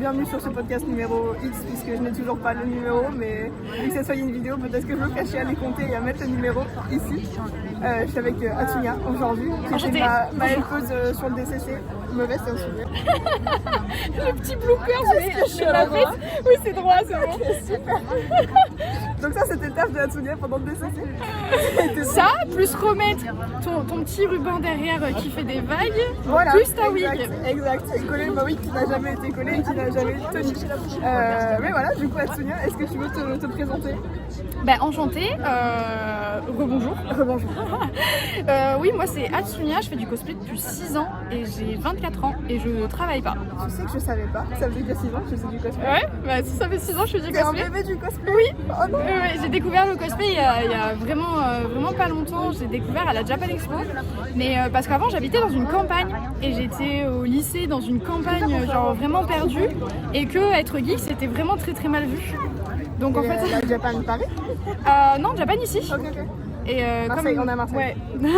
Bienvenue sur ce podcast numéro X, puisque je n'ai toujours pas le numéro, mais vu que ça soit une vidéo, peut-être que je veux cacher à les compter et à mettre le numéro ici. Je suis avec Atsunia aujourd'hui, qui était ma helpeuse sur le DCC. Mauvaise, c'est un souvenir. Le petit blooper, je la fête. Oui, c'est droit, c'est bon. Okay, super. Donc ça, c'était le taf de Atsunia pendant le DCC. Ça, plus remettre ton petit ruban derrière qui fait des vagues, voilà, plus ta wig. Exact, et coller ma wig qui n'a jamais été collée et qui n'a jamais tenu. Mais voilà, du coup Atsunia, est-ce que tu veux te présenter? Enchantée, rebonjour. Rebonjour. Oui, moi c'est Atsunia, je fais du cosplay depuis 6 ans et j'ai 24 ans et je travaille pas. Tu sais que je savais pas, ça faisait que 6 ans que je faisais du cosplay. Ouais, si ça fait 6 ans je fais du T'es cosplay. un bébé du cosplay? Oui. Oh non. J'ai découvert le cosplay il y a vraiment pas longtemps. J'ai découvert à la Japan Expo, mais parce qu'avant j'habitais dans une campagne et j'étais au lycée dans une campagne genre vraiment perdue et que être geek c'était vraiment très mal vu. Donc en fait, la Japan Paris? non, Japan ici. Ok. Et Marseille, on est à Marseille. Ouais.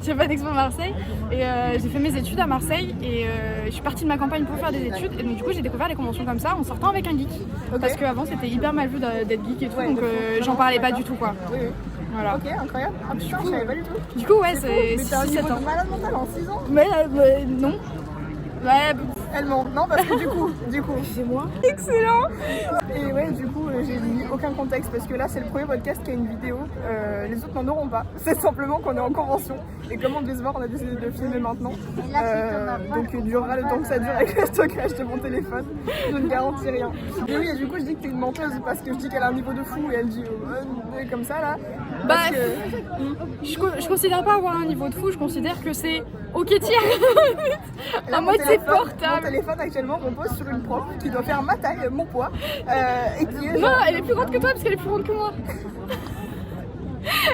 Japan Expo Marseille. Et j'ai fait mes études à Marseille et je suis partie de ma campagne pour faire des études. Et donc du coup j'ai découvert les conventions comme ça en sortant avec un geek. Okay. Parce qu'avant c'était hyper mal vu d'être geek et tout, donc j'en parlais pas du tout quoi. Oui. Voilà. Ok, incroyable. Ah putain, je savais pas du tout. Du coup ouais, c'est Mais t'as un 6-7 niveau ans. de malade mental en 6 ans? Mais non. Ouais, Elle ment. Non, parce que du coup. c'est moi. Excellent. Et ouais, du coup, j'ai mis aucun contexte parce que là, c'est le premier podcast qui a une vidéo. Les autres n'en auront pas. C'est simplement qu'on est en convention. Et comme on devait se voir, on a décidé de filmer maintenant. Donc, il durera le temps que ça dure avec le stockage de mon téléphone. Je ne garantis rien. Et oui, et du coup, je dis que t'es une menteuse parce que je dis qu'elle a un niveau de fou et elle dit comme ça là. Je considère pas avoir un niveau de fou, je considère que c'est ok tiers. En mode c'est portable. Mon téléphone actuellement repose sur une prof qui doit faire ma taille, mon poids. Et qui est non, elle est plus grande que toi parce qu'elle est plus grande que moi.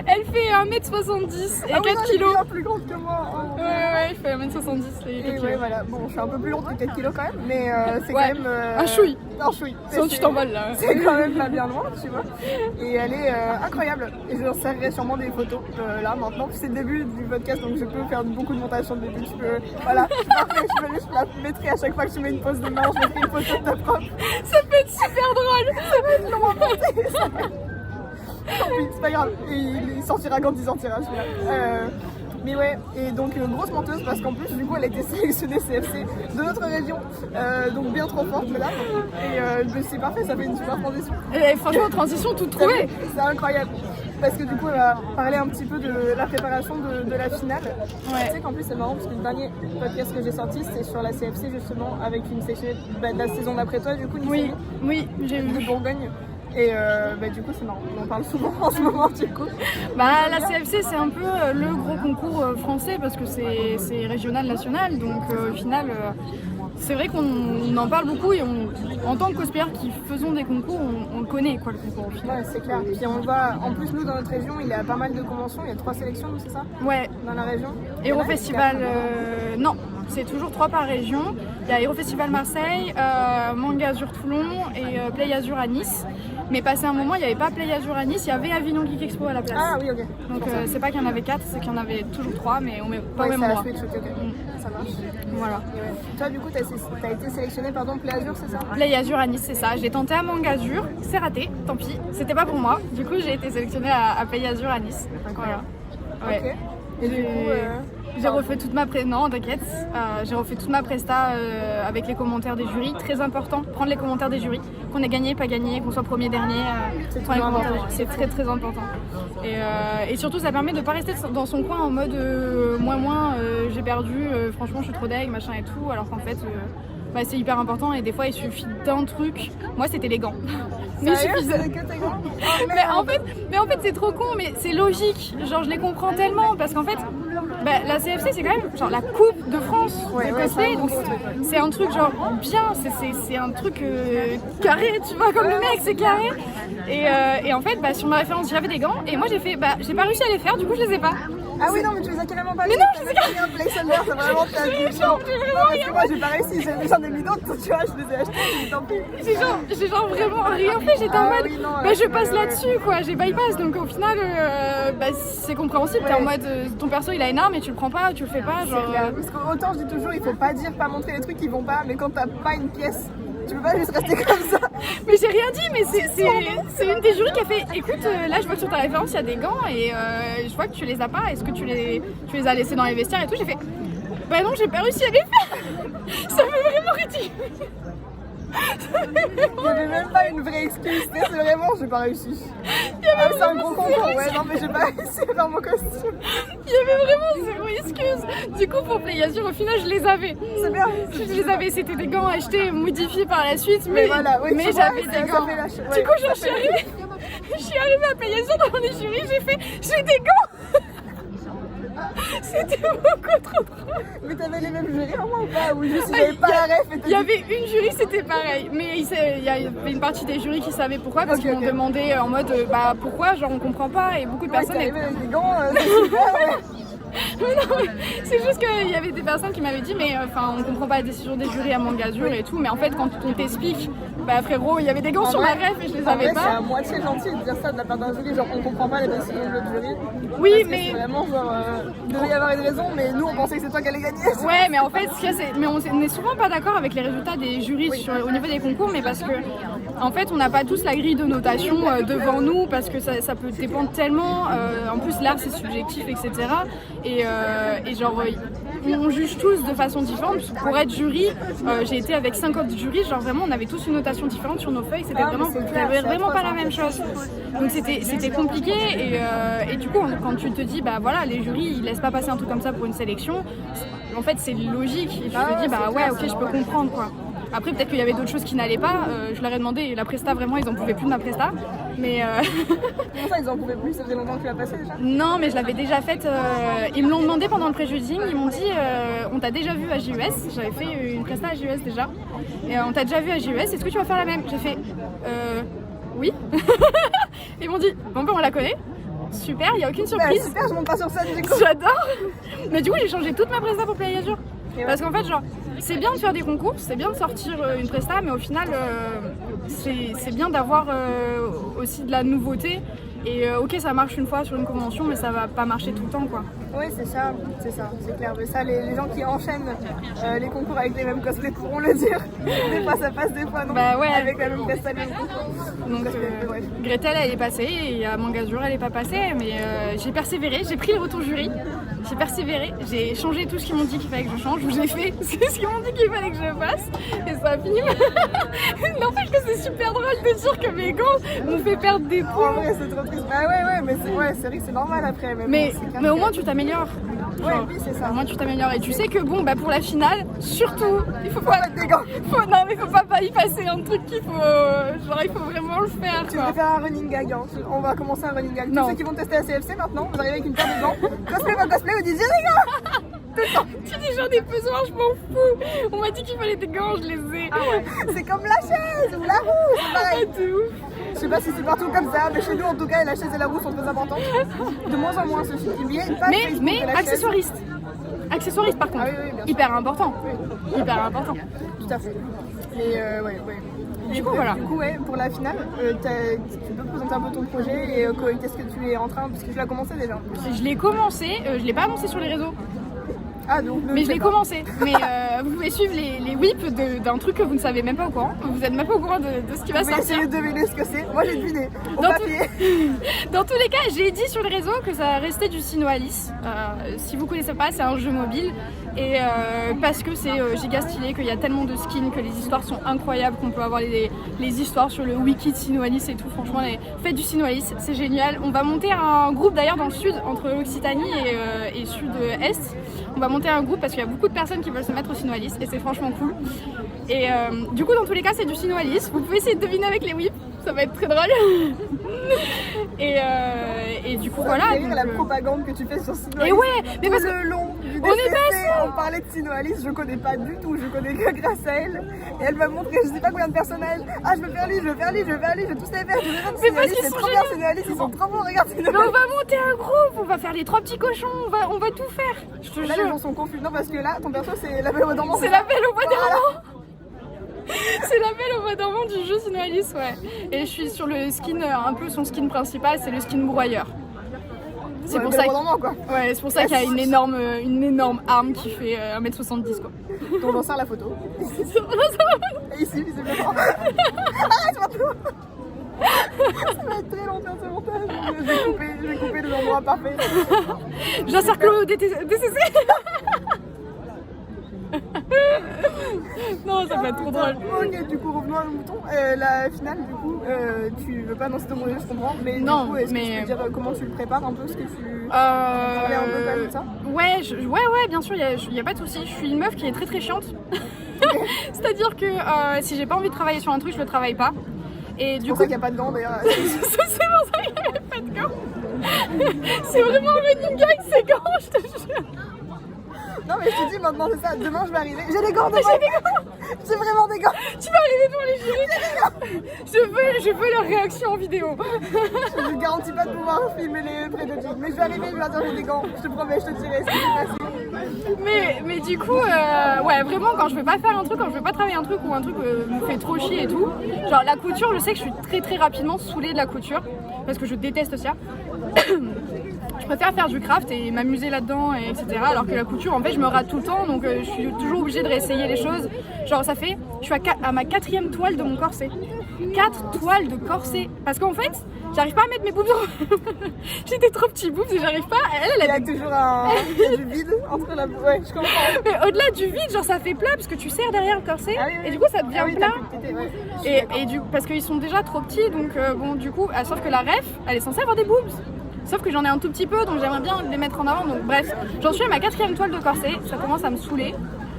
Elle fait 1m70 et 4 kg. Elle est plus grande que moi. Oh. Ouais, elle fait 1m70 et 4 kg. Ouais, voilà. Bon, je suis un peu plus lourde que 4 kg quand même, mais c'est quand même. Un chouille. Un chouille. Sinon, tu t'envoles là. C'est quand même pas bien loin, tu vois. Et elle est incroyable. Et je leur servirai sûrement des photos là maintenant. C'est le début du podcast, donc je peux faire beaucoup de montage sur le début. Voilà, je la mettrai à chaque fois que tu mets une pause de main, je mettrai une photo de ta prof. Ça peut être super drôle. Ça peut être long à monter. Tant pis, c'est pas grave, et il sortira quand il sortira celui-là. Mais ouais, et donc grosse menteuse parce qu'en plus du coup elle a été sélectionnée CFC de notre région, donc bien trop forte là. Et c'est parfait, ça fait une super transition. Et franchement, transition toute trouvée. C'est incroyable. Parce que du coup elle va parler un petit peu de la préparation de la finale. Ouais. Tu sais qu'en plus c'est marrant parce que le dernier podcast que j'ai sorti c'était sur la CFC justement avec une sélection de la saison d'après toi du coup. Oui, j'ai vu. De Bourgogne. Et du coup c'est marrant, on en parle souvent en ce moment du coup. La CFC c'est un peu le gros concours français parce que c'est régional, national, donc au final c'est vrai qu'on en parle beaucoup et en tant que cosplayers qui faisons des concours, on connaît quoi le concours au final. Ouais, c'est clair. Puis on voit, en plus nous dans notre région il y a pas mal de conventions, il y a 3 sélections, c'est ça? Ouais. Dans la région. Eurofestival, non, c'est toujours 3 par région. Il y a Eurofestival Marseille, Manga Azur Toulon et Play Azur à Nice. Mais passé un moment, il n'y avait pas Play Azur à Nice, il y avait Avignon Geek Expo à la place. Ah oui, ok. Donc c'est pas qu'il y en avait 4, c'est qu'il y en avait toujours 3, mais on met pas au même c'est endroit. la Switch, ok. Ça marche. Voilà. Et ouais. Toi du coup t'as été sélectionné Play Azur, c'est ça? Play Azur à Nice, c'est ça. J'ai tenté à Manga Azur, c'est raté, tant pis, c'était pas pour moi. Du coup j'ai été sélectionnée à Play Azur à Nice. Incroyable. Voilà. Ouais. Ok. Et du coup... J'ai refait toute ma non, t'inquiète. J'ai refait toute ma presta avec les commentaires des jurys. Très important, prendre les commentaires des jurys. Qu'on ait gagné, pas gagné, qu'on soit premier, dernier. Prendre les commentaires des jurys. C'est très important. Et surtout, ça permet de pas rester dans son coin en mode j'ai perdu, franchement, je suis trop deg, machin et tout. Alors qu'en fait, c'est hyper important et des fois, il suffit d'un truc. Moi, c'était les gants. Mais suffisait. Mais en fait, c'est trop con, mais c'est logique. Genre, je les comprends tellement parce qu'en fait, la CFC, c'est quand même genre la Coupe de France de cosplay. Donc, c'est un truc genre bien, c'est un truc carré, tu vois, comme le mec, c'est carré. Et en fait, sur ma référence, j'avais des gants et moi, j'ai pas réussi à les faire, du coup, je les ai pas. Ah oui, non, mais tu les as carrément pas mis. Mais non, je les ai carrément pas placeholder, c'est vraiment ta vision. Parce que moi, j'ai pas réussi, j'en ai mis d'autres, tu vois, je les ai achetés, tant pis. J'ai genre vraiment rien fait, j'étais en mode, oui, non, bah je passe là-dessus quoi, j'ai bypass, donc au final, bah, c'est compréhensible, t'es en mode, ton perso il a une arme et tu le prends pas, tu le fais pas, genre... Parce qu'autant je dis toujours, il faut pas dire, pas montrer les trucs qui vont pas, mais quand t'as pas une pièce, tu peux pas juste rester comme ça. Mais j'ai rien dit, mais c'est une des jurys qui a fait, écoute, là je vois que sur ta référence il y a des gants et je vois que tu les as pas, est-ce que tu les as laissés dans les vestiaires et tout, j'ai fait, bah non, j'ai pas réussi à les faire. Ça fait vraiment ridicule. Il n'y avait même pas une vraie excuse, c'est vraiment j'ai pas réussi. C'est un gros concours, ouais, non mais j'ai pas réussi à faire mon costume. Il y avait vraiment zéro excuse. Du coup pour Play Azure au final je les avais. C'est bien. Je les avais, c'était des gants achetés, modifiés par la suite, mais voilà, oui, j'avais des gants. Du coup je suis arrivée à Play Azure dans les jurys, j'ai des gants. C'était beaucoup trop drôle. Mais t'avais les mêmes jurys en moi ou pas? Ou juste j'avais pas la ref et il y avait une jury, c'était pareil. Mais il y avait une partie des jurys qui savaient pourquoi, parce qu'ils m'ont demandé en mode bah pourquoi, genre on comprend pas, et beaucoup de personnes. Avec des gants, c'est super, ouais. Non, mais c'est juste qu'il y avait des personnes qui m'avaient dit mais enfin on comprend pas la décision des jurys à Manga Azur et tout, mais en fait quand on t'explique, bah frérot il y avait des gants sur ma ref et je les avais pas. C'est à moitié gentil de dire ça de la part d'un jury, genre on comprend pas la décision de l'autre jury. Oui parce mais... c'est vraiment genre, il devait y avoir une raison, mais nous on pensait que c'est toi qui allais gagner. Ouais mais en fait mais on est souvent pas d'accord avec les résultats des jurys au niveau des concours, mais parce que en fait on n'a pas tous la grille de notation devant nous, parce que ça peut dépendre tellement, en plus l'art c'est subjectif etc. Et genre on juge tous de façon différente. Pour être jury, j'ai été avec 50 jurys, genre vraiment on avait tous une notation différente sur nos feuilles, c'était vraiment pas la même chose. Donc c'était compliqué et du coup quand tu te dis bah voilà les jurys ils laissent pas passer un truc comme ça pour une sélection, en fait c'est logique et tu te dis bah ouais ok je peux comprendre quoi. Après peut-être qu'il y avait d'autres choses qui n'allaient pas, je leur ai demandé, la presta vraiment ils en pouvaient plus de ma presta, mais... Comment ça ils en pouvaient plus, ça faisait longtemps que tu l'as passé déjà? Non mais je l'avais déjà faite, ils me l'ont demandé pendant le pré-judging, ils m'ont dit on t'a déjà vu à JES, j'avais fait une presta à JES déjà, et on t'a déjà vu à JES, est-ce que tu vas faire la même? J'ai fait oui. Ils m'ont dit bon ben on la connaît. Super, il n'y a aucune surprise. Bah, super, je monte pas sur ça du coup. J'adore. Mais du coup j'ai changé toute ma presta pour Play Azure. Parce qu'en fait genre c'est bien de faire des concours, c'est bien de sortir une presta, mais au final c'est bien d'avoir aussi de la nouveauté. Et ok ça marche une fois sur une convention, mais ça va pas marcher tout le temps quoi. Oui c'est ça, c'est clair. Mais ça les gens qui enchaînent les concours avec les mêmes cosplays pourront le dire. Des fois ça passe, des fois non. Bah ouais. Avec la même presta, le même concours. Donc Gretel elle est passée et à Manga Azur elle est pas passée, mais j'ai persévéré, j'ai pris le retour jury, j'ai persévéré, j'ai changé tout ce qu'ils m'ont dit qu'il fallait que je change, ou j'ai fait ce qu'ils m'ont dit qu'il fallait que je fasse, et ça a fini. N'empêche que c'est super drôle de dire que mes gants m'ont fait perdre des points. En vrai c'est trop triste. Bah ouais mais c'est vrai que c'est normal après. Mais au moins tu t'améliores. Ouais, oui, c'est ça. Au moins tu t'améliores et tu sais que bon bah pour la finale, surtout, il faut pas mettre des gants. Non mais faut pas y passer un truc qu'il faut genre il faut vraiment le faire. Tu veux faire un running gag, hein. On va commencer un running gag. Tous ceux qui vont tester la CFC maintenant, vous arrivez avec une paire de gants. Cosplay pas cosplay, vous dites les gars. Tout le temps. Tu dis j'en ai besoin, je m'en fous. On m'a dit qu'il fallait des gants, je les ai. Ah ouais. C'est comme la chaise ou la roue, c'est pareil. De ouf. Je sais pas si c'est partout comme ça, mais chez nous en tout cas la chaise et la roue sont très importantes. De moins en moins ceci. Il y a une page Facebook mais de la accessoiriste. Accessoiriste par contre. Ah oui, bien sûr. Hyper important. Oui. Hyper important. Tout à fait. Et ouais. Du coup voilà. Du coup ouais, pour la finale, tu peux présenter un peu ton projet et qu'est-ce que tu es en train, parce que tu l'as commencé déjà. Je l'ai commencé, je l'ai pas annoncé sur les réseaux. Ah donc. Mais je l'ai commencé. Mais vous pouvez suivre les whips d'un truc que vous ne savez même pas au courant. Vous n'êtes même pas au courant de ce qui va sortir. Essayez de deviner ce que c'est. Moi j'ai deviné. Dans tous les cas, j'ai dit sur les réseaux que ça restait du Sinoalis. Si vous connaissez pas, c'est un jeu mobile. Et parce que c'est giga stylé, qu'il y a tellement de skins, que les histoires sont incroyables, qu'on peut avoir les histoires sur le wiki de Sinoalis et tout. Franchement, faites du Sinoalis, c'est génial. On va monter un groupe d'ailleurs dans le sud, entre l'Occitanie et sud-est. On va monter un groupe parce qu'il y a beaucoup de personnes qui veulent se mettre au Sinoalis et c'est franchement cool. Et du coup, dans tous les cas, c'est du Sinoalis. Vous pouvez essayer de deviner avec les whips, ça va être très drôle. et du coup, voilà. C'est la propagande que tu fais sur Sinoalis. Et ouais, mais parce que le long. J'étais stressée, on parlait de Sino Alice, je connais pas du tout, je connais que grâce à elle. Et elle m'a montré, je sais pas combien de personnes à elle. Ah, je veux faire lui, je veux faire lui, je veux faire lui, je veux tous les faire. Mais parce qu'ils c'est sont trop bien, Sino Alice, ils sont trop bons, regarde Sino Mais Alice. on va monter un groupe, on va faire les 3 petits cochons, on va tout faire. Je te Là, les jure. gens sont confus. Non, parce que là, ton perso, c'est la belle au dormant. C'est la belle au bois dormant. C'est la belle au bois dormant du jeu Sino Alice, ouais. Et je suis sur le skin, un peu son skin principal, c'est le skin broyeur. C'est Ouais, pour belle ça au bois dormant, quoi. Ouais, c'est pour ça qu'il y a une énorme arme qui fait 1m70 quoi. Donc, on sort la photo. Et ici, visiblement. Arrête maintenant. Ça va être très long faire ce montage. Je vais couper les endroits parfaits. J'encercle au DCC. Non, ça va être trop drôle. Ok, du coup, revenons à nos moutons. La finale, du coup, tu veux pas annoncer ton projet, je comprends. Mais Non, du coup, est-ce que mais- tu peux dire comment tu le prépares un peu, ce que tu parlais un peu quand même de ça? Ouais, bien sûr, y a pas de souci. Je suis une meuf qui est très chiante. C'est-à-dire que si j'ai pas envie de travailler sur un truc, je le travaille pas. Et C'est du pour coup, ça qu'il n'y a pas de gants d'ailleurs. c'est pour ça qu'il n'y avait pas de gants. C'est vraiment un running gag, ces gants, je te jure. Non, mais je te dis maintenant, c'est ça. Demain, je vais arriver. J'ai des gants demain. J'ai vraiment des gants. Tu vas arriver devant les jurys. Je veux leur réaction en vidéo. Je ne garantis pas de pouvoir filmer les prénotiques. Mais je vais arriver, je vais leur dire j'ai des gants. Je te promets, je te dirai ce qui s'est passé. Mais du coup, ouais, vraiment, quand je veux pas faire un truc, quand je veux pas travailler un truc ou un truc me fait trop chier et tout. Genre la couture, je sais que je suis très rapidement saoulée de la couture parce que je déteste ça. Je préfère faire du craft et m'amuser là-dedans, etc. Alors que la couture, en fait, je me rate tout le temps, donc je suis toujours obligée de réessayer les choses. Genre, ça fait, je suis à ma 4e toile de mon corset. 4 toiles de corset. Parce qu'en fait, j'arrive pas à mettre mes boobs. J'ai des trop petits boobs et j'arrive pas. Elle Il y a a toujours du vide entre la. Ouais, je comprends. Mais au-delà du vide, genre ça fait plat parce que tu serres derrière le corset Ah oui, oui. et du coup ça devient Ah oui, plat. t'as pu péter, ouais. Parce qu'ils sont déjà trop petits, donc bon, du coup, sauf que la ref, elle est censée avoir des boobs. Sauf que j'en ai un tout petit peu, donc j'aimerais bien les mettre en avant. Donc bref, j'en suis à ma 4e toile de corset, ça commence à me saouler.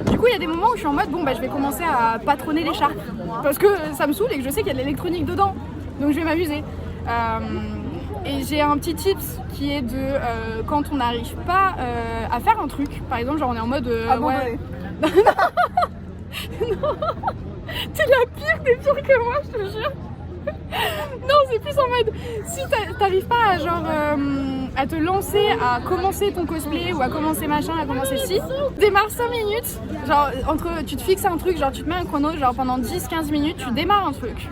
Du coup, il y a des moments où je suis en mode, bon, bah je vais commencer à patronner l'écharpe. Parce que ça me saoule et que je sais qu'il y a de l'électronique dedans. Donc je vais m'amuser. Et j'ai un petit tips qui est de quand on n'arrive pas à faire un truc, par exemple, genre on est en mode Abandonné. T'es la pire des pires que moi, je te jure. Non, c'est plus en mode si t'arrives pas à genre à te lancer, à commencer ton cosplay ou à commencer machin, à commencer ci, démarre 5 minutes, genre tu te fixes un truc, genre tu te mets un chrono, genre pendant 10-15 minutes, tu démarres un truc.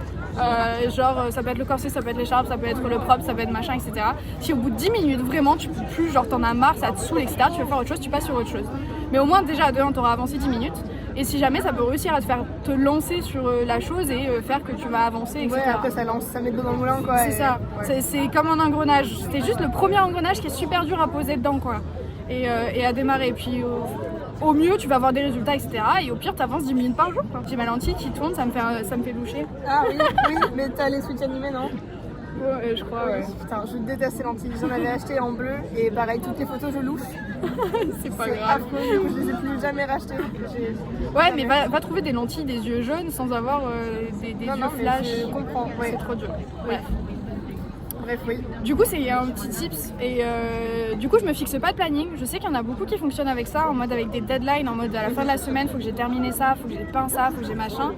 Genre ça peut être le corset, ça peut être l'écharpe, ça peut être le propre, ça peut être machin, etc. Si au bout de 10 minutes vraiment tu peux plus, genre t'en as marre, ça te saoule, etc. Tu veux faire autre chose, tu passes sur autre chose. Mais au moins déjà à 2 t'auras avancé 10 minutes. Et si jamais ça peut réussir à te lancer sur la chose et faire que tu vas avancer, etc. Ouais, après ça lance, ça met de l'eau dans le moulin quoi. C'est ça, ouais. c'est comme un engrenage. C'était juste le premier engrenage qui est super dur à poser dedans quoi. Et à démarrer. Puis au mieux tu vas avoir des résultats, etc. Et au pire t'avances 10 minutes par jour quoi. J'ai ma lentille qui tourne, ça me fait loucher. Ah oui, mais t'as les switches animés non? Ouais, je crois, ouais. Putain, je déteste ces lentilles. J'en avais acheté en bleu et pareil, toutes les photos je louche. C'est pas C'est grave. affreux, du coup, je les ai plus jamais rachetées. Ouais, mais va trouver des lentilles des yeux jaunes sans avoir des Non, yeux non, mais flash. je comprends, ouais. C'est trop dur. Bref. Bref, oui. Du coup, c'est un petit tips. Et du coup, je me fixe pas de planning. Je sais qu'il y en a beaucoup qui fonctionnent avec ça, en mode avec des deadlines, en mode à la fin de la semaine, faut que j'ai terminé ça, faut que j'ai peint ça, faut que j'ai machin.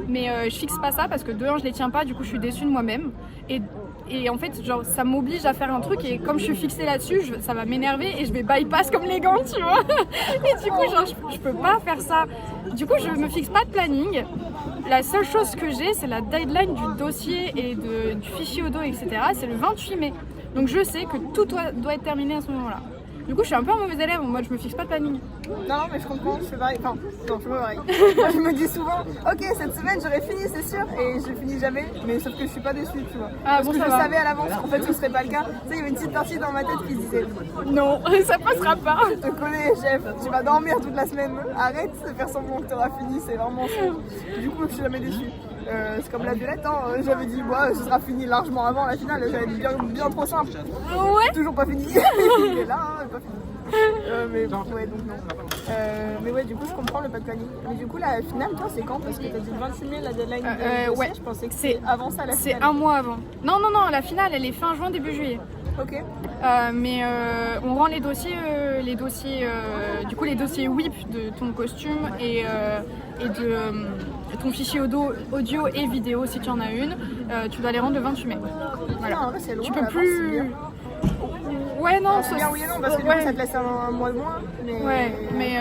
Mais je fixe pas ça parce que de un, je les tiens pas, du coup, je suis déçue de moi-même. Et en fait, genre, ça m'oblige à faire un truc et comme je suis fixée là-dessus, ça va m'énerver et je vais bypass comme les gants, tu vois. Et du coup, genre, je peux pas faire ça. Du coup, je me fixe pas de planning. La seule chose que j'ai, c'est la deadline du dossier et du fichier audio, etc. C'est le 28 mai. Donc je sais que tout doit être terminé à ce moment-là. Du coup, je suis un peu un mauvais élève, en mode je me fixe pas de planning. Non, mais je comprends, je fais pareil. Enfin, non, je fais pas pareil. Moi, je me dis souvent, ok, cette semaine j'aurais fini, c'est sûr, et je finis jamais. Mais sauf que je suis pas déçue, tu vois. Ah, Parce bon, que ça je va. savais à l'avance qu'en fait ce serait pas le cas. Tu sais, il y avait une petite partie dans ma tête qui disait, Non, ça passera pas. je te connais, chef, tu vas dormir toute la semaine. Arrête de faire semblant que t'auras fini, c'est vraiment sûr. Du coup, je suis jamais déçue. C'est comme la violette, hein. J'avais dit, ouais, ce sera fini largement avant la finale. J'avais dit bien trop simple. Ouais. Toujours pas fini. Il est là, hein, pas fini. Mais bon, ouais, donc non. Mais ouais, du coup, je comprends le pas de planning. Mais du coup, la finale, toi, c'est quand? Parce que t'as dit le 28 mai, la deadline de ouais. je pensais que c'est avant ça la C'est finale. un mois avant. Non, la finale, elle est fin juin, début juillet. Ok. Mais on rend les dossiers WIP de ton costume et de ton fichier audio et vidéo si tu en as une. Tu dois les rendre le 28 mai. Voilà. Ah, en vrai, c'est loin, Tu peux là, plus. c'est bien. Ouais, non, C'est bien, oui et non, parce que du coup, ça te laisse un mois de moins. Mais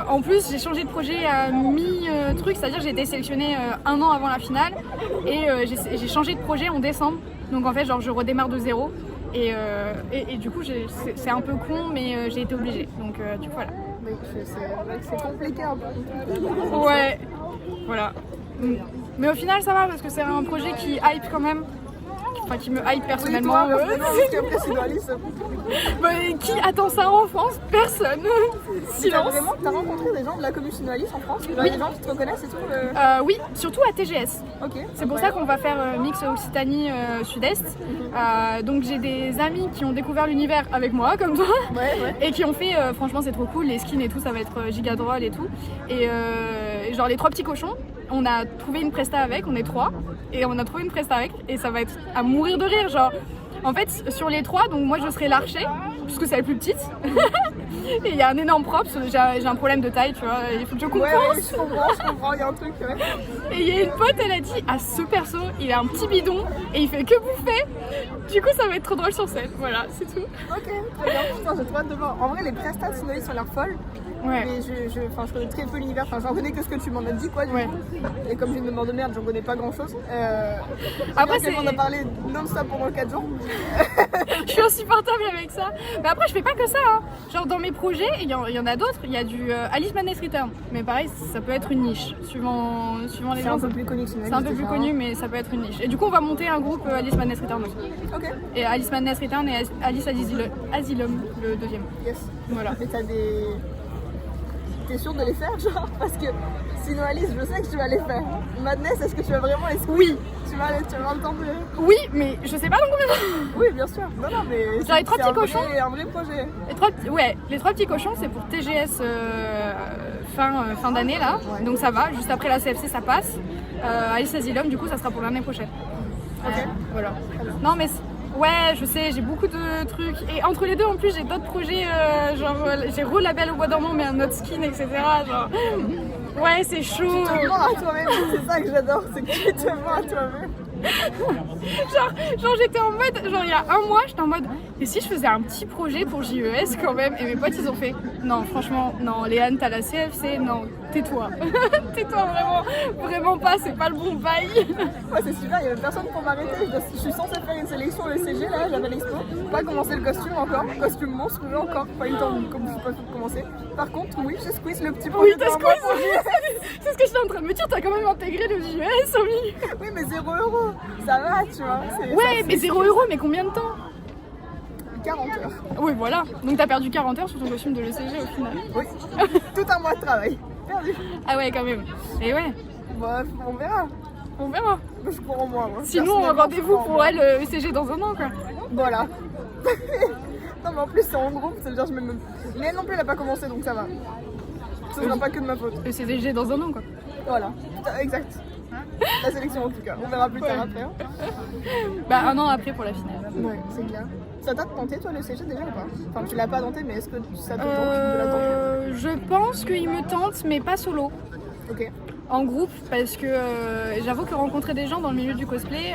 en plus, j'ai changé de projet à mi-truc, c'est-à-dire que j'ai été sélectionnée un an avant la finale et j'ai changé de projet en décembre. Donc en fait, genre, je redémarre de zéro et du coup, c'est un peu con, mais j'ai été obligée. Donc du coup, voilà. Oui, c'est compliqué un peu. Ouais, voilà. Mais au final, ça va parce que c'est un projet qui hype quand même. Enfin, qui me hype personnellement. Oui, toi, parce qu'après, c'est dans Alice. Bah, qui attend ça en France? Personne. Silence. T'as rencontré des gens de la commune Sinoalis en France? Des gens qui te reconnaissent et tout? Oui, surtout à TGS. Ok. C'est pour ça qu'on va faire mix Occitanie Sud-Est. Donc j'ai des amis qui ont découvert l'univers avec moi, comme toi, et qui ont fait, franchement c'est trop cool, les skins et tout, ça va être giga drôle et tout. Et genre les 3 petits cochons, on a trouvé une presta avec, on est 3, et on a trouvé une presta avec, et ça va être à mourir de rire, genre. En fait, sur les 3, donc moi je serai l'archer, puisque c'est la plus petite. Et il y a un énorme props, j'ai un problème de taille, tu vois, il faut que je compense. Ouais, je comprends, il y a un truc. Ouais. Et il y a une pote, elle a dit, ah ce perso, il a un petit bidon et il fait que bouffer. Du coup, ça va être trop drôle sur scène, voilà, c'est tout. Ok, très bien. Putain, j'ai trop hâte de voir. En vrai, les prestats de Sinoalis ont l'air folles. Ouais. Mais je connais très peu l'univers, j'en connais que ce que tu m'en as dit, quoi. Du coup. Et comme j'ai une mémoire de merde, j'en connais pas grand chose. Après, on a parlé non-stop pendant 4 jours. Je suis insupportable avec ça. Mais après, je fais pas que ça. Hein. Genre, dans mes projets, il y en a d'autres. Il y a du Alice Madness Return. Mais pareil, ça peut être une niche, suivant les gens. C'est un peu plus connu que Sinoalis. C'est un peu plus connu, mais ça peut être une niche. Et du coup, on va monter un groupe Alice Madness Return aussi. Ok. Et Alice Madness Return et Alice Asylum, le deuxième. Yes. Voilà. Mais t'es sûr de les faire, genre? Parce que Sinoalis, je sais que tu vas les faire. Madness, est-ce que tu vas vraiment les squeeze? Oui. Tu vas avoir le temps de... Oui, mais je sais pas dans combien de temps. Oui, bien sûr. Non, mais genre les 3 petits cochons. C'est un vrai projet. Les 3 petits cochons, c'est pour TGS fin d'année là. Ouais. Donc ça va, juste après la CFC ça passe. Alice Asylum, du coup, ça sera pour l'année prochaine. Ok. Voilà. Non, mais ouais, je sais, j'ai beaucoup de trucs. Et entre les deux, en plus, j'ai d'autres projets. Genre, j'ai relabel au bois dormant, mais un autre skin, etc. Genre. Ouais, c'est chaud. Tu te mens à toi-même, c'est ça que j'adore, c'est que tu te mens à toi-même. genre j'étais en mode, genre il y a un mois, j'étais en mode, et si je faisais un petit projet pour JES quand même? Et mes potes ils ont fait, non franchement, non Léane t'as la CFC, non, tais-toi. Tais-toi vraiment pas, c'est pas le bon bail. Ouais c'est super, il y avait personne pour m'arrêter, je suis censée faire une sélection au CG là, j'avais l'expo, pas commencer le costume encore, costume monstrueux encore, pas eu le temps de commencer. Par contre oui, j'ai squeeze le petit projet. Oui t'as squeeze. C'est ce que j'étais en train de me dire, t'as quand même intégré le JES au milieu. Oui mais 0 €. Ça va, tu vois. Ouais, mais 0 €, mais combien de temps? 40 heures. Oui, voilà. Donc t'as perdu 40 heures sur ton costume de l'ECG au final. Oui. Tout un mois de travail. Perdu. Ah ouais, quand même. Et ouais. Bref, on verra. On verra. Je crois en moi. Sinon, rendez-vous pour elle ECG dans un an, quoi. Voilà. Non, mais en plus, c'est en groupe, ça veut dire que je me. Mais elle non plus, elle n'a pas commencé, donc ça va. Ce sera pas que de ma faute. ECG dans un an, quoi. Voilà. Exact. La sélection en tout cas, on verra plus tard après. Hein. Bah un an après pour la finale. Ouais, c'est clair. Ça t'a tenté toi le CG déjà ou pas? Enfin tu l'as pas tenté mais est-ce que ça te tente de la tenter? Je pense qu'il me tente mais pas solo. Ok. En groupe parce que j'avoue que rencontrer des gens dans le milieu du cosplay,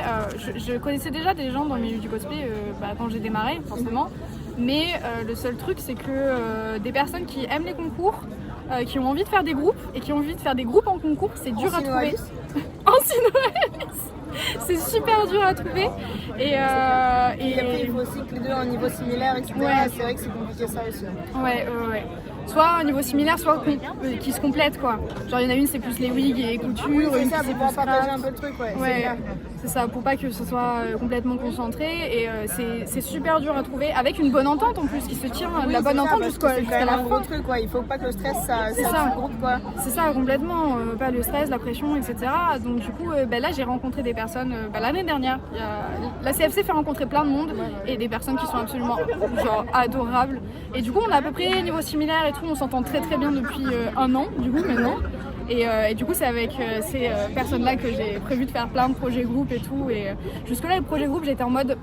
je connaissais déjà des gens dans le milieu du cosplay quand j'ai démarré forcément. Mais le seul truc c'est que des personnes qui aiment les concours, qui ont envie de faire des groupes et qui ont envie de faire des groupes en concours, c'est dur à trouver. En Sinoalis. C'est super dur à trouver. Et après, il faut aussi que les deux aient un niveau similaire, etc. Ouais. C'est vrai que c'est compliqué ça aussi. Ouais. Soit un niveau similaire, soit qui se complètent quoi. Genre il y en a une c'est plus les wigs et couture, oui, une ça, c'est pour plus partager un peu le truc, ouais. C'est ça, pour pas que ce soit complètement concentré et c'est super dur à trouver avec une bonne entente en plus qui se tient, la bonne entente jusqu'à la fin. Truc, quoi. Il faut pas que le stress ça groupe quoi. C'est ça complètement, pas le stress, la pression, etc. Donc du coup là j'ai rencontré des personnes l'année dernière. La CFC fait rencontrer plein de monde et des personnes qui sont absolument genre adorables. Et du coup on a à peu près niveau similaire et tout, on s'entend très très bien depuis un an du coup maintenant. Et du coup, c'est avec ces personnes-là que j'ai prévu de faire plein de projets groupes et tout. Et jusque-là, les projets groupes, j'étais en mode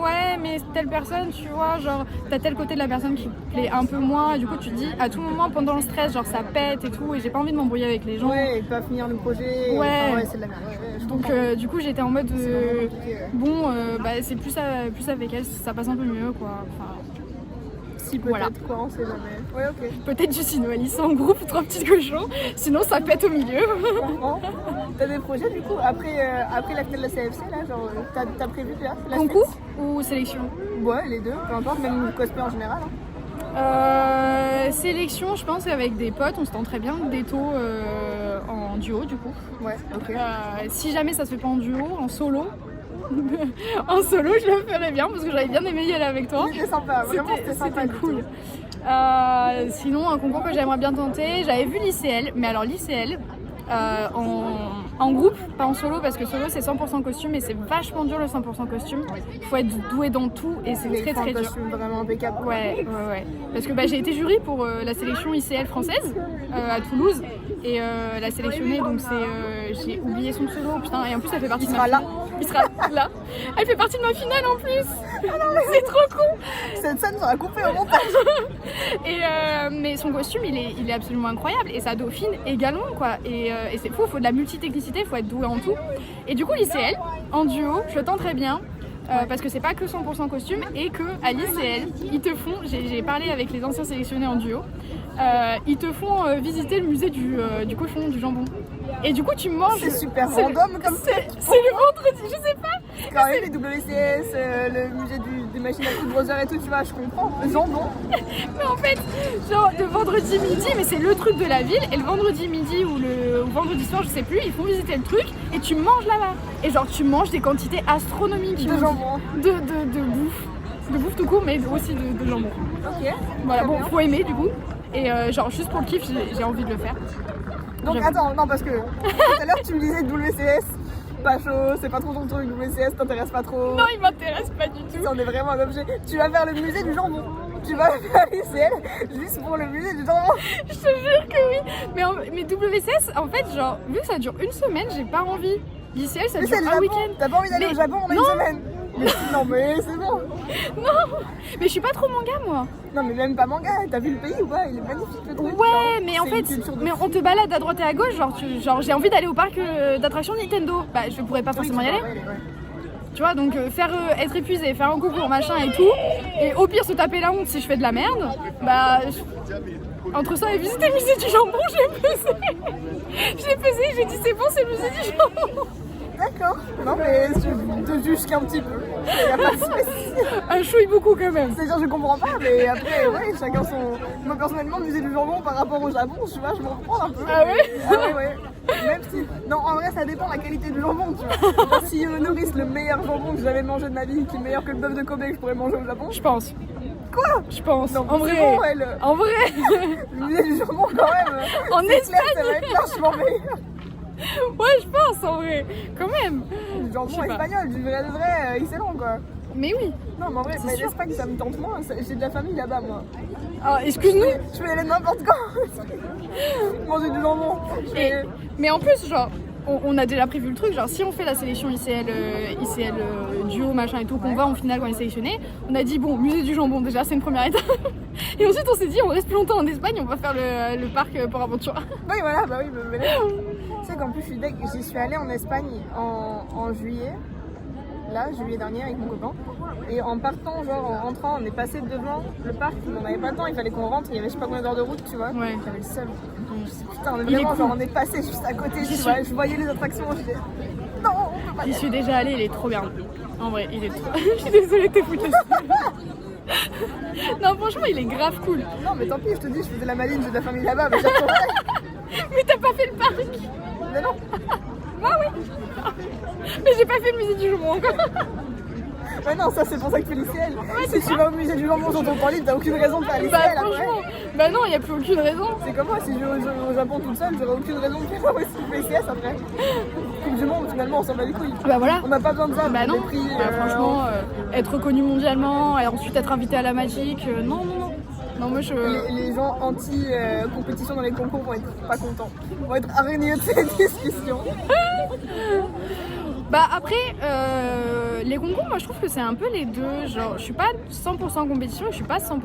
ouais, mais telle personne, tu vois, genre, t'as tel côté de la personne qui te plaît un peu moins. Et du coup, tu te dis à tout moment pendant le stress, genre ça pète et tout. Et j'ai pas envie de m'embrouiller avec les gens. Ouais, et pas finir le projet. Ouais, ouais c'est de la merde. Donc, du coup, j'étais en mode bon, c'est plus avec elle, ça passe un peu mieux, quoi. Enfin, si peut-être voilà. Quoi, on sait jamais. Ouais, ok. Peut-être juste une Alice en groupe, 3 petits cochons, sinon ça pète au milieu. T'as des projets du coup après la finale de la CFC là, genre t'as prévu déjà la concours suite ou sélection? Ouais, les deux, peu importe, même cosplay en général. Hein. Sélection, je pense, avec des potes, on se tend très bien des taux en duo du coup. Ouais, ok. Si jamais ça se fait pas en duo, en solo. En solo, je le ferais bien parce que j'avais bien aimé y aller avec toi. C'était sympa, vraiment c'était sympa. C'était cool. Sinon, un concours que j'aimerais bien tenter, j'avais vu l'ICL, mais alors l'ICL en groupe, pas en solo, parce que solo c'est 100% costume et c'est vachement dur le 100% costume. Il faut être doué dans tout et c'est très dur. Vraiment impeccable. Ouais. Parce que j'ai été jury pour la sélection ICL française à Toulouse et la sélectionnée, donc j'ai oublié son pseudo, putain, et en plus elle fait partie de ma finale. Il sera là. Elle fait partie de ma finale en plus. C'est trop con. Cette scène sera coupée au montage. Mais son costume il est absolument incroyable et sa dauphine également quoi. Et c'est fou, il faut de la multitechnicité, il faut être doué en tout. Et du coup l'ICL en duo, je le tente très bien. Parce que c'est pas que 100% costume et que à l'ICL, ils te font, j'ai parlé avec les anciens sélectionnés en duo, ils te font visiter le musée du cochon, du jambon. Et du coup tu manges. C'est super random comme ça. C'est le vendredi, je sais pas. Quand même les WCS, le musée des machines à food et tout, tu vois, je comprends. Le jambon. Mais en fait, genre le vendredi midi, mais c'est le truc de la ville, et le vendredi midi ou le vendredi soir, je sais plus, ils font visiter le truc et tu manges là-bas. Et genre tu manges des quantités astronomiques de jambon. De bouffe. De bouffe tout court, mais aussi de jambon. Ok. Voilà, bon, faut aimer du coup. Et genre juste pour le kiff, j'ai envie de le faire. Donc attends, non parce que tout à l'heure tu me disais WCS, pas chaud, c'est pas trop ton truc, WCS t'intéresse pas trop. Non, il m'intéresse pas du tout. C'en est vraiment un objet. Tu vas vers le musée du jambon. Tu vas faire l'ICL juste pour le musée du jambon. Je te jure que oui. Mais WCS, en fait, genre, vu que ça dure une semaine, j'ai pas envie. L'ICL, ça dure un week-end. T'as pas envie d'aller au Japon en une semaine? Non mais c'est bon. Non, mais je suis pas trop manga moi. Non mais même pas manga, t'as vu le pays ou pas? Il est magnifique le truc. Ouais, mais en fait, on te balade à droite et à gauche, genre j'ai envie d'aller au parc d'attractions Nintendo. Bah je pourrais pas forcément y aller. Ouais. Tu vois, donc être épuisé, faire un concours, machin et tout, et au pire se taper la honte si je fais de la merde, entre ça et visiter le musée du jambon, j'ai pesé, j'ai dit c'est bon, c'est le musée du jambon. D'accord, non mais je te juge qu'un petit peu, y a pas de spécial. Un chouille beaucoup quand même. C'est-à-dire je comprends pas, mais après ouais, chacun son... Moi personnellement, le musée du jambon par rapport au Japon, tu vois, je m'en reprends un peu. Ah ouais? Ah ouais. Même si... Non, en vrai ça dépend de la qualité du jambon, tu vois. Genre, si Nourrice, le meilleur jambon que j'avais mangé de ma vie, qui est meilleur que le bœuf de Kobe que je pourrais manger au Japon. Je pense. Quoi? Je pense. Non, en vrai. Bon, en vrai. Le musée du jambon quand même. En Espagne. Ça va être vachement meilleur. Ouais, je pense en vrai, quand même. Du jambon espagnol, du vrai excellent quoi. Mais oui. Non, mais en vrai, l'Espagne ça me tente moins. J'ai de la famille là-bas moi. Ah, excuse-nous. Je peux y aller n'importe quand. Manger du jambon. Mais en plus, genre, on a déjà prévu le truc. Genre, si on fait la sélection ICL duo, machin et tout, qu'on va en finale quand on est sélectionné, on a dit, bon, musée du jambon, déjà, c'est une première étape. Et ensuite, on s'est dit, on reste plus longtemps en Espagne, on va faire le parc pour aventure. Oui, voilà, bah oui, mais tu sais qu'en plus, j'y suis allée en Espagne en juillet. Là, juillet dernier avec mon copain, et en partant, genre en rentrant, on est passé devant le parc, on n'avait pas le temps, il fallait qu'on rentre, il y avait je sais pas combien d'heures de route, tu vois, ouais. J'avais le seum. Putain, mais vraiment, genre on est passé juste à côté, tu vois, je voyais les attractions, je disais non, on peut pas. J'y suis déjà allée, il est trop bien. En vrai, il est trop. Je suis désolée de te foutre Non, franchement, il est grave cool. Non, mais tant pis, je te dis, je faisais la maline, j'ai de la famille là-bas, mais j'y retournerai. Mais t'as pas fait le parc? Mais non. Ah oui. Mais j'ai pas fait le musée du jambon encore. Ouais non, ça c'est pour ça que tu fais l'ICL. Si tu vas au musée du jambon sur ton temps libre, t'as aucune raison de faire l'ICL franchement, bah non, y a plus aucune raison. C'est comme moi, si je vais au Japon toute seule, j'aurais aucune raison de faire aussi l'ICS après. Coupe du monde, finalement on s'en bat les couilles. Bah voilà. On n'a pas besoin de ça. Bah non, franchement, être reconnu mondialement et ensuite être invité à la Magic, non. Non, moi je. Les gens anti-compétition dans les concours vont être pas contents. Vont être araignées de cette discussion. Bah après, les concours, moi je trouve que c'est un peu les deux. Genre, je suis pas 100% compétition et je suis pas 100%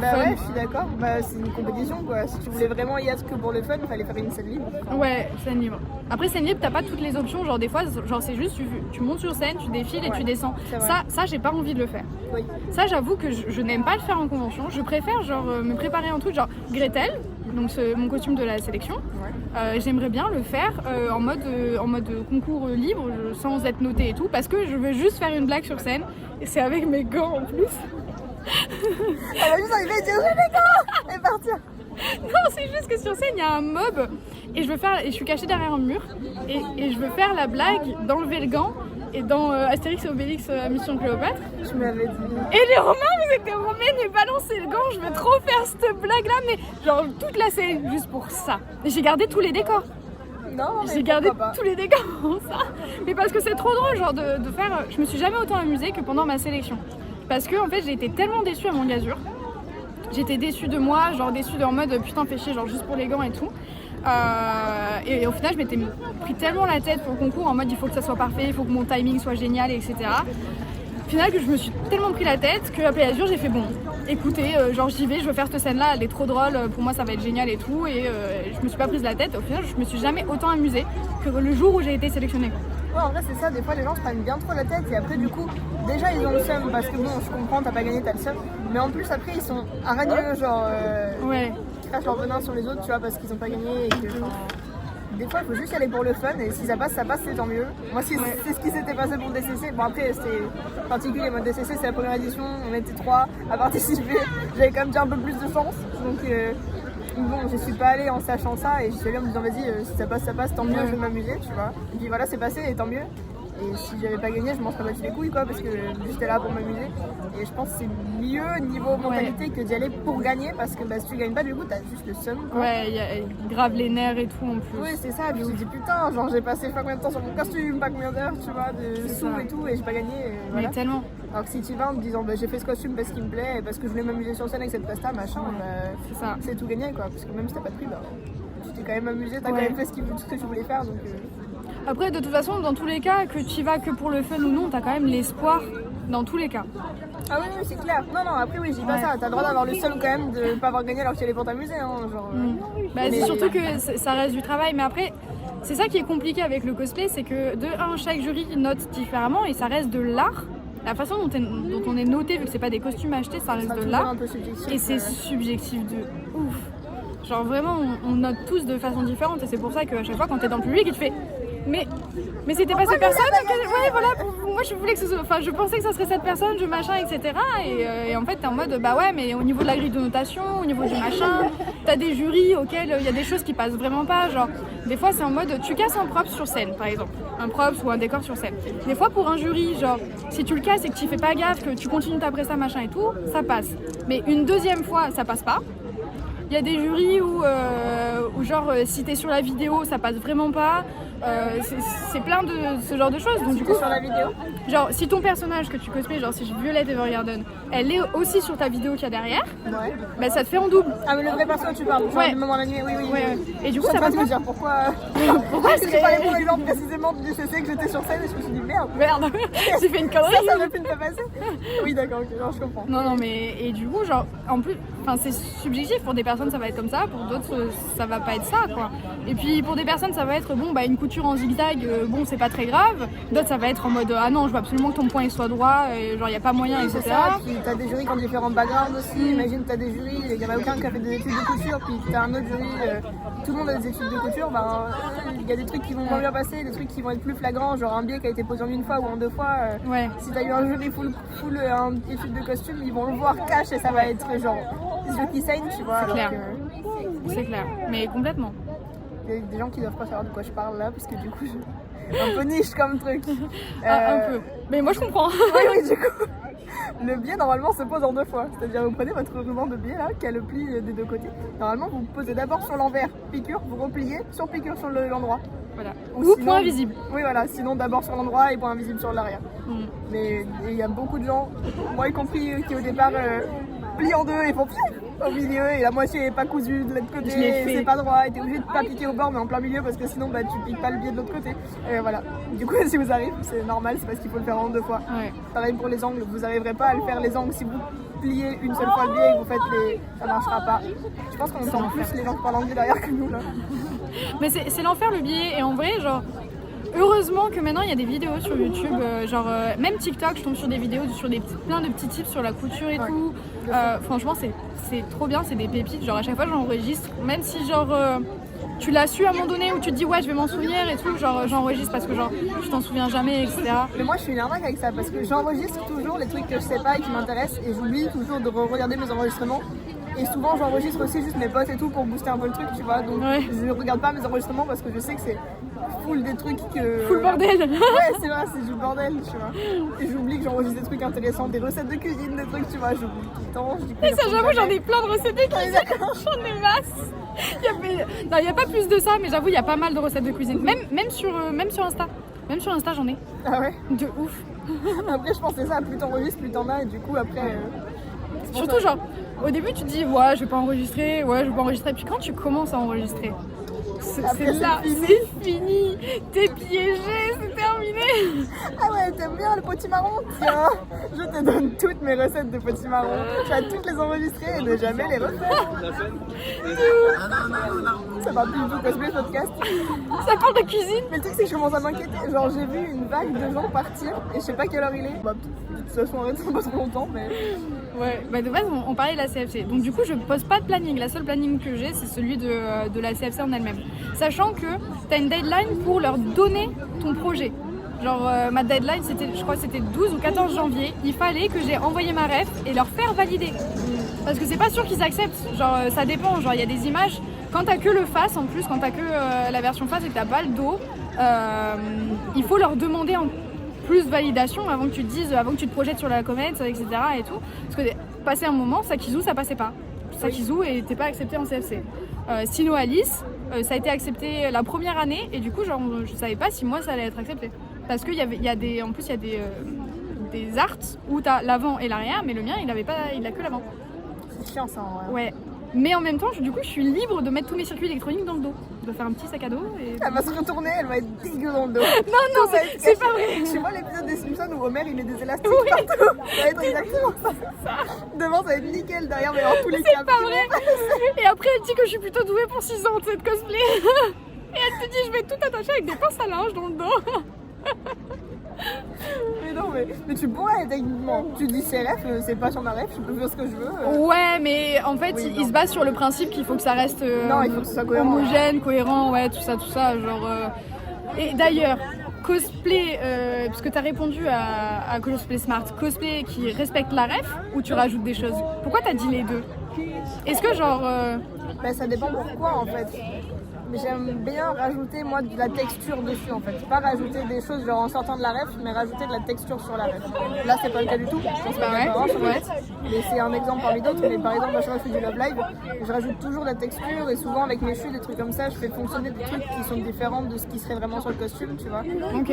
Bah fun. ouais, je suis d'accord. Bah c'est une compétition quoi. Si tu voulais vraiment y être que pour le fun, il fallait faire une scène libre. Ouais, scène libre. Après, scène libre, t'as pas toutes les options. Genre, des fois, genre c'est juste tu montes sur scène, tu défiles et tu descends. Ça, j'ai pas envie de le faire. Oui. Ça, j'avoue que je n'aime pas le faire en convention. Je préfère genre me préparer un truc, genre Gretel, donc mon costume de la sélection. Ouais. J'aimerais bien le faire en mode concours libre, sans être noté et tout, parce que je veux juste faire une blague sur scène. Et c'est avec mes gants en plus. Elle va juste arriver et dire j'ai des gants et partir. Non, c'est juste que sur scène, il y a un mob et je suis cachée derrière un mur et je veux faire la blague d'enlever le gant. Et dans Astérix et Obélix Mission Cléopâtre. Je m'avais dit. Et les Romains, vous étiez romains et balancez le gant, je veux trop faire cette blague-là, mais genre toute la scène, juste pour ça. Et j'ai gardé tous les décors. Non, mais j'ai gardé pas. tous les décors pour ça. Mais parce que c'est trop drôle, genre de faire. Je me suis jamais autant amusée que pendant ma sélection. Parce que en fait, j'ai été tellement déçue à mon gazure. J'étais déçue de moi, genre déçue en mode putain, fais chier, genre juste pour les gants et tout. Et au final, je m'étais pris tellement la tête pour le concours en mode il faut que ça soit parfait, il faut que mon timing soit génial, etc. Au final, que je me suis tellement pris la tête que après Azur, j'ai fait bon, écoutez, genre j'y vais, je veux faire cette scène-là, elle est trop drôle, pour moi ça va être génial et tout. Et je me suis pas prise la tête. Au final, je me suis jamais autant amusée que le jour où j'ai été sélectionnée. Ouais, en vrai, c'est ça, des fois les gens se prennent bien trop la tête et après, du coup, déjà ils ont le seum parce que bon, je comprends, t'as pas gagné, t'as le seum. Mais en plus, après, ils sont aragneux, genre. Ouais. Crachent leur venin sur les autres, tu vois, parce qu'ils ont pas gagné et que. Des fois, il faut juste y aller pour le fun et si ça passe, c'est tant mieux. Moi, c'est ce qui s'était passé pour DCC. Bon, après, c'était particulier. Moi, DCC, c'est la première édition, on était 3 à participer. J'avais quand même déjà un peu plus de chance. Donc, bon, je suis pas allée en sachant ça et je suis allée en me disant, vas-y, si ça passe, tant mieux, je vais m'amuser, tu vois. Et puis voilà, c'est passé et tant mieux. Et si j'avais pas gagné, je m'en serais battu les couilles, quoi, parce que j'étais là pour m'amuser. Et je pense que c'est mieux niveau mentalité que d'y aller pour gagner, parce que si tu gagnes pas, du coup, t'as juste le seum, quoi. Ouais, il y a grave les nerfs et tout en plus. Oui, c'est ça. Et puis je me dis, putain, genre j'ai passé pas combien de temps sur mon costume, pas combien d'heures, tu vois, de sous et tout, et j'ai pas gagné. Et voilà. Mais tellement. Alors que si tu vas en te disant, j'ai fait ce costume parce qu'il me plaît, et parce que je voulais m'amuser sur scène avec cette presta, machin, c'est ça. C'est tout gagné, quoi. Parce que même si t'as pas de prix, tu t'es quand même amusé, t'as quand même fait tout ce que tu voulais faire, donc. Après, de toute façon, dans tous les cas, que tu y vas que pour le fun ou non, t'as quand même l'espoir dans tous les cas. Ah oui, c'est clair. Non, après, oui, je dis pas ça. T'as le droit d'avoir le seum quand même de pas avoir gagné alors que tu allais pour t'amuser. Hein, genre, c'est surtout que ça reste du travail. Mais après, c'est ça qui est compliqué avec le cosplay, c'est que de un, chaque jury note différemment et ça reste de l'art. La façon dont on est noté, vu que c'est pas des costumes achetés, ça reste de l'art. Et c'est subjectif de ouf. Genre vraiment, on note tous de façon différente et c'est pour ça qu'à chaque fois quand t'es dans le public, il te fait mais c'était pas cette personne ouais voilà, moi je voulais que ce soit, enfin je pensais que ça serait cette personne, je machin, etc. Et en fait t'es en mode bah ouais, mais au niveau de la grille de notation, au niveau du machin, t'as des jurys auxquels il y a des choses qui passent vraiment pas, genre des fois c'est en mode tu casses un props sur scène par exemple, un props ou un décor sur scène. Des fois pour un jury, genre si tu le casses et que tu fais pas gaffe, que tu continues ta presta machin et tout, ça passe. Mais une deuxième fois ça passe pas. Il y a des jurys où genre si t'es sur la vidéo ça passe vraiment pas. C'est plein de ce genre de choses. Donc du coup sur la vidéo, genre si ton personnage que tu cosplays, genre si Violette Evergarden, elle est aussi sur ta vidéo qu'il y a derrière, bah ça te fait en double. Ah mais le vrai personnage tu parles, le moment animé, oui. Et du coup ça passe pas. Dire pourquoi est-ce que j'ai pas les bons exemples précisément du CC que j'étais sur scène et je me suis dit merde, j'ai fait une connerie. Ça aurait pu ne pas passer. Oui d'accord, ok, genre, je comprends. Non mais et du coup genre en plus, enfin c'est subjectif, pour des personnes ça va être comme ça, pour d'autres ça va pas être ça quoi. Et puis pour des personnes ça va être bon bah une couture en zigzag, bon c'est pas très grave. D'autres ça va être en mode ah non je veux absolument que ton point il soit droit, et genre y a pas moyen, etc. Ça, puis t'as des jurys qui ont différents backgrounds aussi. Imagine t'as des jurys, il y en a aucun qui a fait des études de couture, puis t'as un autre jury, tout le monde a des études de couture, il y a des trucs qui vont moins bien passer, des trucs qui vont être plus flagrants, genre un biais qui a été posé en une fois ou en deux fois. Si t'as eu un jury full étude de costume, ils vont le voir cash et ça va être genre des yeux qui saignent, tu vois. C'est clair. C'est clair, mais complètement. Il y a des gens qui doivent pas savoir de quoi je parle là, parce que du coup, un peu niche comme truc. Un peu. Mais moi je comprends. Oui, du coup. Le biais normalement se pose en deux fois. C'est-à-dire vous prenez votre ruban de biais là, qui a le pli des deux côtés. Normalement vous posez d'abord sur l'envers, piqûre, vous repliez, sur piqûre sur l'endroit. Voilà. Ou point invisible. Oui voilà, sinon d'abord sur l'endroit et point invisible sur l'arrière. Mais il y a beaucoup de gens, moi y compris, qui au départ plient en deux et font au milieu et la moitié est pas cousue de l'autre côté, c'est pas droit et t'es obligé de pas piquer au bord mais en plein milieu parce que sinon bah, tu piques pas le biais de l'autre côté. Et voilà. Du coup si vous arrivez, c'est normal, c'est parce qu'il faut le faire en 2 fois. Ouais. Pareil pour les angles, vous arriverez pas à le faire les angles si vous pliez une seule fois le biais et que vous faites les... ça marchera pas. Je pense qu'on entend plus les gens qui parlent anglais derrière que nous là. Mais c'est l'enfer le biais et en vrai genre heureusement que maintenant il y a des vidéos sur YouTube, même TikTok, je tombe sur des vidéos, sur plein de petits tips sur la couture et tout. Franchement, c'est trop bien, c'est des pépites. Genre à chaque fois j'enregistre, même si genre tu l'as su à un moment donné où tu te dis ouais je vais m'en souvenir et tout, genre j'enregistre parce que genre je t'en souviens jamais, etc. Mais moi je suis une arnaque avec ça parce que j'enregistre toujours les trucs que je sais pas et qui m'intéressent et j'oublie toujours de regarder mes enregistrements. Et souvent j'enregistre aussi juste mes potes et tout pour booster un peu le truc, tu vois. Donc je regarde pas mes enregistrements parce que je sais que c'est full des trucs que... Full bordel. Ouais c'est vrai, c'est du bordel, tu vois. Et j'oublie que j'enregistre des trucs intéressants, des recettes de cuisine, des trucs, tu vois, j'oublie tout le temps. Et ça j'avoue j'en ai plein de recettes de cuisine, j'en ai masse. Il n'y a pas plus de ça, mais j'avoue il y a pas mal de recettes de cuisine, même sur Insta. Même sur Insta j'en ai. Ah ouais? De ouf. Après je pensais ça, plus t'enregistres, plus t'en as et du coup après... Surtout genre, au début tu te dis ouais je vais pas enregistrer, puis quand tu commences à enregistrer, c'est là, c'est fini, t'es piégé, c'est terminé. Ah ouais, t'aimes bien le potimarron? Tiens, je te donne toutes mes recettes de potimarron. Tu vas toutes les enregistrer et ne jamais les refaire. Ça va plus du tout cosplay ce podcast. Ça parle de cuisine. Mais le truc c'est que je commence à m'inquiéter. Genre j'ai vu une vague de gens partir et je sais pas quelle heure il est. Bah, de toute façon arrête, ça pas trop longtemps mais... Ouais, bah de base on parlait de la CFC. Donc du coup je pose pas de planning. La seule planning que j'ai c'est celui de la CFC en elle-même. Sachant que t'as une deadline pour leur donner ton projet. Genre ma deadline je crois que c'était 12 ou 14 janvier. Il fallait que j'ai envoyé ma ref et leur faire valider. Parce que c'est pas sûr qu'ils acceptent. Genre ça dépend, genre il y a des images. Quand t'as que le face en plus, quand t'as que la version face et que t'as pas le dos, il faut leur demander en plus validation avant que tu te dises, avant que tu te projettes sur la comète, etc. et tout. Parce que passé un moment, Sakizu ça passait pas. Sakizu et t'es pas accepté en CFC. Sino Alice, ça a été accepté la première année et du coup genre je savais pas si moi ça allait être accepté. Parce qu'il y a des arts où t'as l'avant et l'arrière, mais le mien il a que l'avant. C'est chiant ça en vrai. Ouais. Mais en même temps, du coup, je suis libre de mettre tous mes circuits électroniques dans le dos. De faire un petit sac à dos et... Elle va se retourner, elle va être dégueu dans le dos. Non, c'est pas vrai. Tu vois l'épisode des Simpsons où Homer il met des élastiques partout. Ça va être exactement ça. Devant ça va être nickel, derrière mais dans tous les cas. C'est pas vrai. Et après elle dit que je suis plutôt douée pour 6 ans de cette cosplay. Et elle te dit je vais tout attacher avec des pinces à linge dans le dos. Mais non, mais tu pourrais techniquement. Tu dis CRF, c'est pas sur ma ref, je peux faire ce que je veux. Ouais, mais en fait, il se base sur le principe qu'il faut que ça reste il faut que ce soit cohérent, homogène, cohérent, ouais, tout ça, genre. Et d'ailleurs, cosplay, parce que t'as répondu à Cosplay Smart, cosplay qui respecte la ref ou tu rajoutes des choses? Pourquoi t'as dit les deux? Est-ce que genre. Ça dépend pourquoi en fait. Mais j'aime bien rajouter moi de la texture dessus en fait. Pas rajouter des choses genre en sortant de la ref, mais rajouter de la texture sur la ref. Là c'est pas le cas du tout, je pense pas mais c'est un exemple parmi d'autres. Mais par exemple, moi je fais du Love Live, je rajoute toujours de la texture et souvent avec mes chutes, des trucs comme ça, je fais fonctionner des trucs qui sont différents de ce qui serait vraiment sur le costume, tu vois. Ok.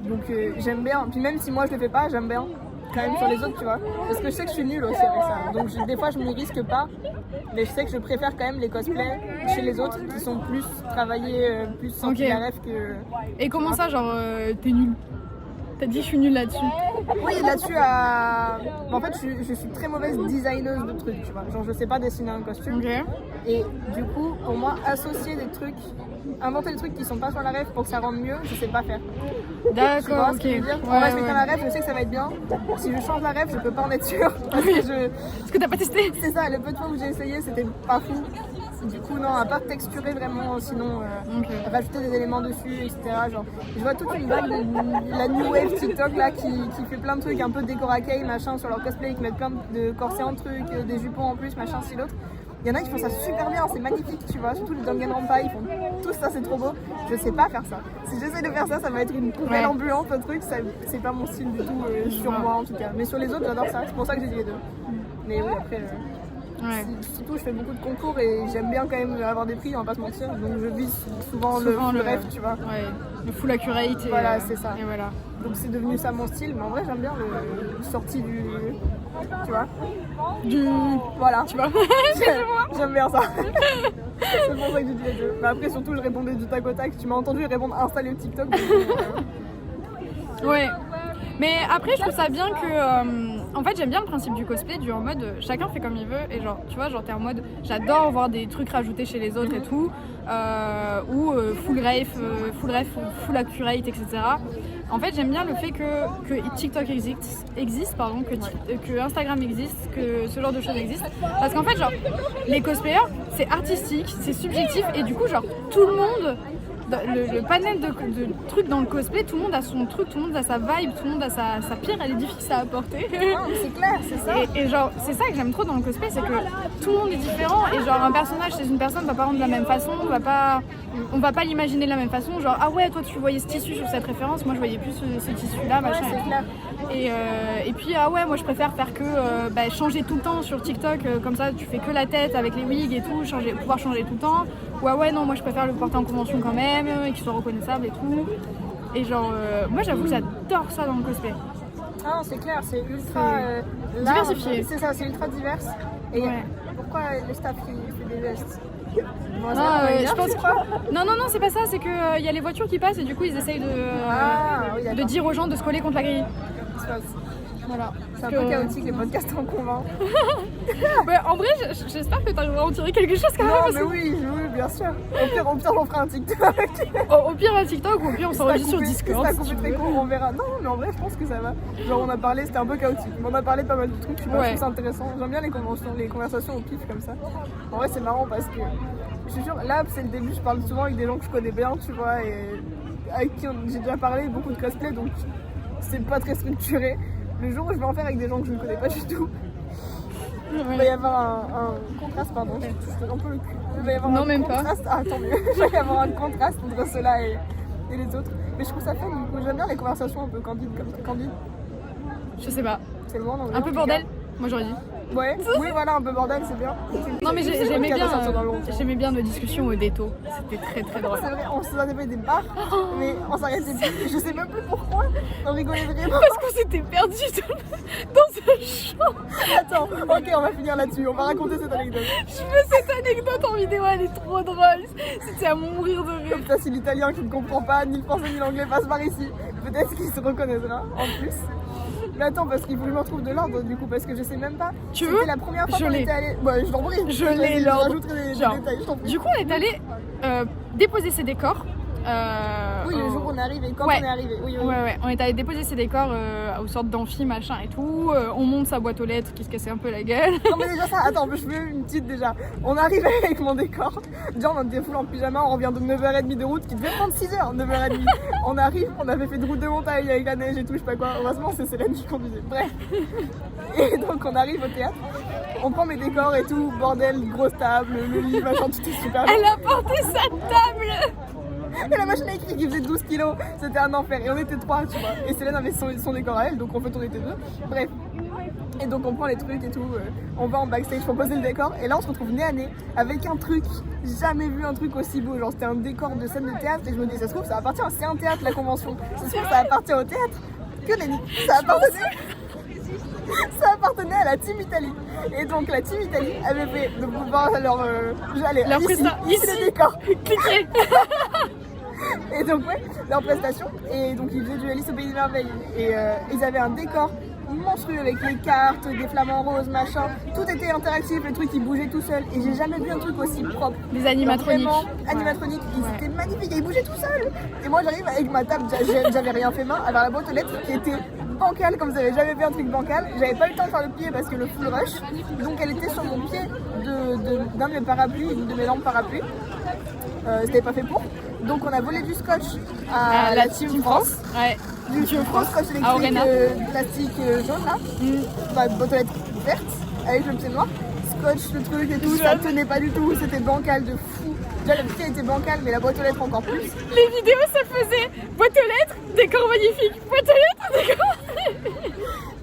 Donc j'aime bien, puis même si moi je le fais pas, j'aime bien quand même sur les autres, tu vois, parce que je sais que je suis nulle aussi avec ça, donc des fois je m'y risque pas, mais je sais que je préfère quand même les cosplays chez les autres qui sont plus travaillés, plus sans la ref que... Et comment ça, genre, t'es nulle? T'as dit je suis nulle là-dessus? Oui, là-dessus, en fait je suis très mauvaise designeuse de trucs, tu vois, genre je sais pas dessiner un costume, et du coup, pour moi, associer des trucs, inventer des trucs qui sont pas sur la ref pour que ça rende mieux, je sais pas faire. D'accord, ok. En respectant la ref, je sais que ça va être bien. Si je change la ref, je peux pas en être sûre. Parce que t'as pas testé. C'est ça, le peu de fois où j'ai essayé, c'était pas fou. Du coup, non, à part texturer vraiment, sinon rajouter des éléments dessus, etc. Genre, je vois toute une vague de la new wave TikTok là qui fait plein de trucs un peu décoraqués, machin, sur leur cosplay, qui mettent plein de corsets en trucs, des jupons en plus, machin, si l'autre. Il y en a qui font ça super bien, c'est magnifique, tu vois, surtout les Danganronpa, ils font tout ça, c'est trop beau. Je sais pas faire ça. Si j'essaie de faire ça, ça va être une poubelle ambulante, le truc, c'est pas mon style du tout, sur moi en tout cas. Mais sur les autres, j'adore ça, c'est pour ça que j'ai dit les deux. Mais oui, après... Ouais. Surtout, je fais beaucoup de concours et j'aime bien quand même avoir des prix, on va pas se mentir. Donc je vise souvent le rêve, tu vois. Ouais, le full accurate. Voilà, c'est ça. Et voilà. Donc c'est devenu ça mon style, mais en vrai, j'aime bien le sorti du. Tu vois. Voilà. Tu vois. J'aime bien ça. C'est pour ça que j'ai dit les deux. Mais après, surtout, je répondais du tac au tac. Tu m'as entendu répondre installer le TikTok. Donc, Ouais. Mais après, je trouve ça bien que. En fait, j'aime bien le principe du cosplay, en mode chacun fait comme il veut. Et genre, tu vois, genre, t'es en mode j'adore voir des trucs rajoutés chez les autres et tout. Ou full ref, full accurate, etc. En fait, j'aime bien le fait que TikTok existe, que Instagram existe, que ce genre de choses existe. Parce qu'en fait, genre, les cosplayers, c'est artistique, c'est subjectif. Et du coup, genre, tout le monde. Le panel de trucs dans le cosplay, tout le monde a son truc, tout le monde a sa vibe, tout le monde a sa pierre à l'édifice à apporter. c'est clair, c'est ça. Et genre, c'est ça que j'aime trop dans le cosplay, c'est que tout le monde est différent et genre un personnage chez une personne va pas rendre de la même façon, on va pas l'imaginer de la même façon. Genre, ah ouais, toi tu voyais ce tissu sur cette référence, moi je voyais plus ce tissu-là, machin. C'est clair. Et puis, ah ouais, moi je préfère faire que changer tout le temps sur TikTok, comme ça tu fais que la tête avec les wigs et tout, pouvoir changer tout le temps. Ou ah ouais, non, moi je préfère le porter en convention quand même, et qu'il soit reconnaissable et tout. Et genre, moi j'avoue que j'adore ça dans le cosplay. Ah non, c'est clair, c'est ultra diversifié. C'est ça, c'est ultra divers. Et Ouais. pourquoi le staff il fait des gestes? Je pense que... Non, c'est pas ça, c'est qu'il y a les voitures qui passent et du coup ils essayent de dire aux gens de se coller contre la grille. Voilà. C'est un peu chaotique les podcasts en convent. Ouais, en vrai, j'espère que tu arriveras à en tirer quelque chose quand même. Non, mais oui, bien sûr. Au pire, on fera un TikTok. Au pire, un TikTok ou au pire, on s'enregistre sur Discord. Si très court, on verra. Non, mais en vrai, je pense que ça va. Genre, on a parlé, c'était un peu chaotique. Mais on a parlé de pas mal de trucs. Je trouve ça intéressant. J'aime bien les conversations au pif comme ça. En vrai, c'est marrant parce que je suis sûre, là, c'est le début. Je parle souvent avec des gens que je connais bien, tu vois, et avec qui j'ai déjà parlé beaucoup de cosplay, donc c'est pas très structuré. Le jour où je vais en faire avec des gens que je ne connais pas du tout, il va y avoir un contraste, pardon, je touche un peu le cul. Il va y avoir un contraste. Ah, tant mieux. Il va y avoir un contraste entre ceux-là et les autres. Mais je trouve ça fun, du coup, j'aime bien les conversations un peu candides comme ça. Candide. Je sais pas. C'est le moment. Un peu bordel, moi j'aurais dit. Ouais, oui, voilà, un peu bordel, c'est bien. Non, mais j'aimais bien nos discussions au déto. C'était très très drôle. C'est vrai, on s'en avait des barres, mais on s'arrêtait plus. Je sais même plus pourquoi. On rigolait vraiment. Parce qu'on s'était perdus dans un champ. Attends, ok, on va finir là-dessus. On va raconter cette anecdote. Je veux cette anecdote en vidéo, elle est trop drôle. C'était à mourir de rire. Comme ça, si l'italien qui ne comprend pas, ni le français ni l'anglais passe par ici, peut-être qu'il se reconnaîtra en plus. Mais attends, parce qu'il faut que je me retrouve de l'ordre du coup, parce que je sais même pas. Tu veux? C'était la première fois qu'on était allé. Ouais, je t'en prie. Je l'ai l'ordre. J'ajouterai des détails, je t'en prie. Du coup, on est allé déposer ses décors. Oui, le jour où on est arrivé, quand on est arrivé. Oui. Ouais, on est allé déposer ses décors aux sortes d'amphi, machin et tout. On monte sa boîte aux lettres qui se cassait un peu la gueule. Non, mais déjà ça, attends, je fais une petite déjà. On arrive avec mon décor. Déjà, on était full en pyjama, on revient de 9h30 de route qui devait prendre 6h, 9h30. On arrive, on avait fait de route de montagne avec la neige et tout, je sais pas quoi. Heureusement, c'est Célène qui conduisait. Bref. Et donc, on arrive au théâtre. On prend mes décors et tout, bordel, grosse table, le lit, machin, tout est super bien. Elle a porté sa table! Et la machine à écrire qui faisait 12 kilos, c'était un enfer. Et on était 3, tu vois. Et Célène avait son décor à elle, donc en fait on était 2. Bref. Et donc on prend les trucs et tout, on va en backstage pour poser le décor. Et là on se retrouve nez à nez avec un truc, jamais vu un truc aussi beau. Genre c'était un décor de scène de théâtre. Et je me dis, ça se trouve, ça appartient, c'est un théâtre la convention. Ça se trouve, ça appartient au théâtre. Que nenni, ça appartenait à la Team Italie. Et donc la Team Italie avait fait de pouvoir j'allais ici le décor. Cliquez. Et donc ouais, leur prestation. Et donc ils faisaient du Alice au Pays des Merveilles. Et ils avaient un décor monstrueux avec les cartes, des flamants roses, machin. Tout était interactif, le truc il bougeait tout seul. Et j'ai jamais vu un truc aussi propre. Des animatroniques. Vraiment, animatroniques, ils étaient magnifiques, ils bougeaient tout seul. Et moi j'arrive avec ma table, j'avais rien fait main, avec la boîte aux lettres qui était bancale, comme vous avez jamais vu un truc bancal. J'avais pas eu le temps de faire le pied parce que le full rush. Donc elle était sur mon pied d'un de mes parapluies, de mes lampes parapluies. C'était pas fait pour. Donc on a volé du scotch à la Team France. Ouais. Du scotch électrique plastique jaune là. Boîte aux lettres verte avec le pied noir. Scotch, le truc et tout, ça tenait pas du tout, c'était bancal de fou. Déjà le pied était bancal mais la boîte aux lettres encore plus. Les vidéos ça faisait boîte aux lettres, décor magnifique, boîte aux lettres, décor magnifique.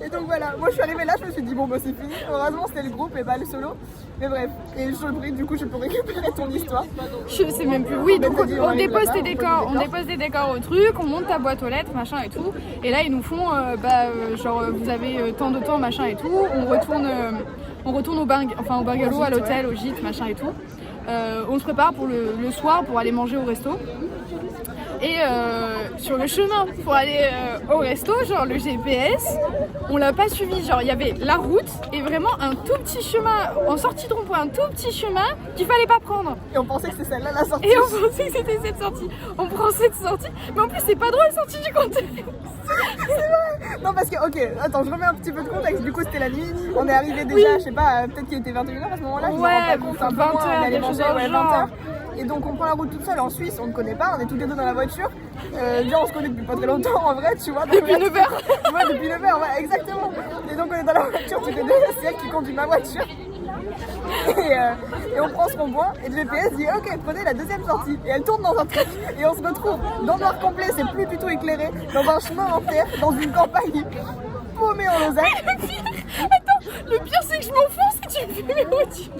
Et donc voilà. voilà, moi je suis arrivée là, je me suis dit bon bah c'est fini. Heureusement c'était le groupe et pas le solo. Mais bref, et je prie, du coup je peux récupérer ton histoire. Je sais même plus. Oui, donc on dépose là-bas, tes décors, on dépose des décors au truc, on monte ta boîte aux lettres, machin et tout. Et là ils nous font genre vous avez tant de temps, machin et tout. On retourne au bungalow, à l'hôtel, au gîte, machin et tout. On se prépare pour le soir pour aller manger au resto. Et sur le chemin pour aller au resto, genre le GPS, on l'a pas suivi. Genre il y avait la route et vraiment un tout petit chemin, en sortie de rond-point, un tout petit chemin qu'il fallait pas prendre. Et on pensait que c'était celle-là la sortie. Et on pensait que c'était cette sortie. On prend cette sortie, mais en plus c'est pas drôle sortie du contexte. C'est vrai. Non parce que, ok, attends, je remets un petit peu de contexte. Du coup c'était la nuit, on est arrivé déjà, je sais pas, peut-être qu'il était 21h à ce moment-là, je me rends pas compte, un peu moins, on allait manger, 20h. Et donc on prend la route toute seule en Suisse, on ne connaît pas, on est tous les deux dans la voiture. Déjà on se connaît depuis pas très longtemps en vrai, tu vois. Depuis 9h. Ouais, depuis 9h, ouais, exactement. Et donc on est dans la voiture, tu les deux, c'est elle qui conduit ma voiture. Et on prend ce qu'on boit et le GPS dit ok, prenez la deuxième sortie. Et elle tourne dans un truc et on se retrouve dans le noir complet, c'est plus du tout éclairé, dans un chemin en terre, dans une campagne paumée en Lausanne. Le pire c'est que je m'enfonce et tu me fais mes routes.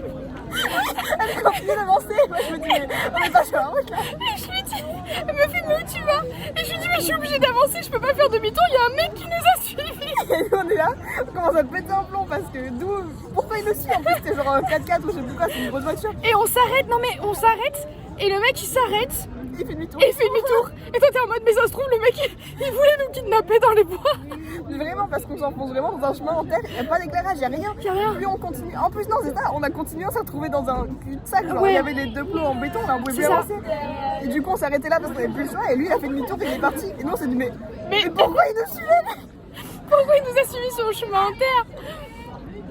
Elle continue d'avancer, moi je me dis mais on est pas sur la route là. Et je lui dis, elle me fait mais où tu vas? Et je lui dis mais je suis obligée d'avancer, je peux pas faire demi-tour, il y a un mec qui nous a suivis. Et nous on est là, on commence à péter un plomb parce que d'où, pourquoi il nous suit en plus, c'était genre un 4x4 ou je sais plus quoi, c'est une grosse voiture. Et on s'arrête, non mais on s'arrête et le mec il s'arrête. Il fait demi-tour. Et il fait demi-tour. Et toi t'es en mode mais ça se trouve le mec il voulait nous kidnapper dans les bois. Mais vraiment parce qu'on s'enfonce vraiment dans un chemin en terre, il n'y a pas d'éclairage, il n'y a rien. Y a rien. Puis on continue. En plus non c'est ça, on a continué, on s'est retrouvé dans un cul-de-sac, genre Ouais. il y avait les deux plots en béton, là on pouvait C'est plus ça. avancer. Et du coup on s'est arrêté là parce qu'on avait plus le choix et lui il a fait demi-tour et il est parti. Et nous on s'est dit mais pourquoi il nous suivait? Pourquoi il nous a suivis sur le chemin en terre?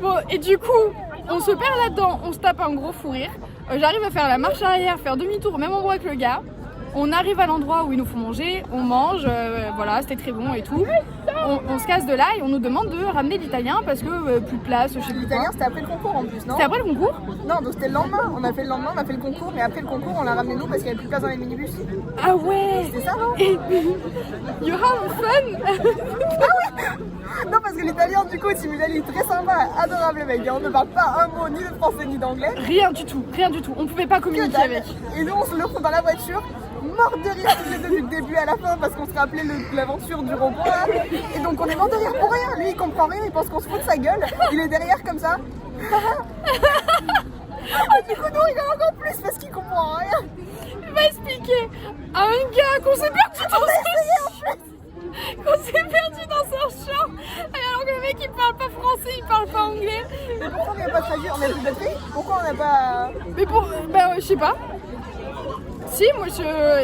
Bon et du coup on se perd là-dedans, on se tape un gros fou rire. J'arrive à faire la marche arrière, faire demi-tour au même endroit que le gars. On arrive à l'endroit où il nous faut manger, on mange, voilà, c'était très bon et tout. On se casse de là et on nous demande de ramener l'italien parce que plus de place, je sais plus quoi. L'italien c'était après le concours en plus, non? C'était après le concours? Non, donc c'était le lendemain. On a fait le lendemain, on a fait le concours, mais après le concours, on l'a ramené nous parce qu'il n'y avait plus de place dans les minibus. Ah ouais. C'était ça, non? Et you have fun. Non, parce que l'italien, du coup, Simulali, très sympa, adorable mec. On ne parle pas un mot ni de français ni d'anglais. Rien du tout, rien du tout. On pouvait pas communiquer avec. Et nous, on se le prend dans la voiture, mort de rire tous les deux du début à la fin parce qu'on se rappelait l'aventure du rond-point là. Et donc on est mort de rire pour rien. Lui, il comprend rien, il pense qu'on se fout de sa gueule. Il est derrière comme ça. Ah, du coup, nous, on rigole encore plus parce qu'il comprend rien. Il va expliquer à un gars qu'on s'est perdu dans son champ. Alors que le mec il parle pas français, il parle pas anglais. Mais pourquoi on n'a pas traduit? On a plus de batterie? Pourquoi on n'a pas... Mais je sais pas. Si, moi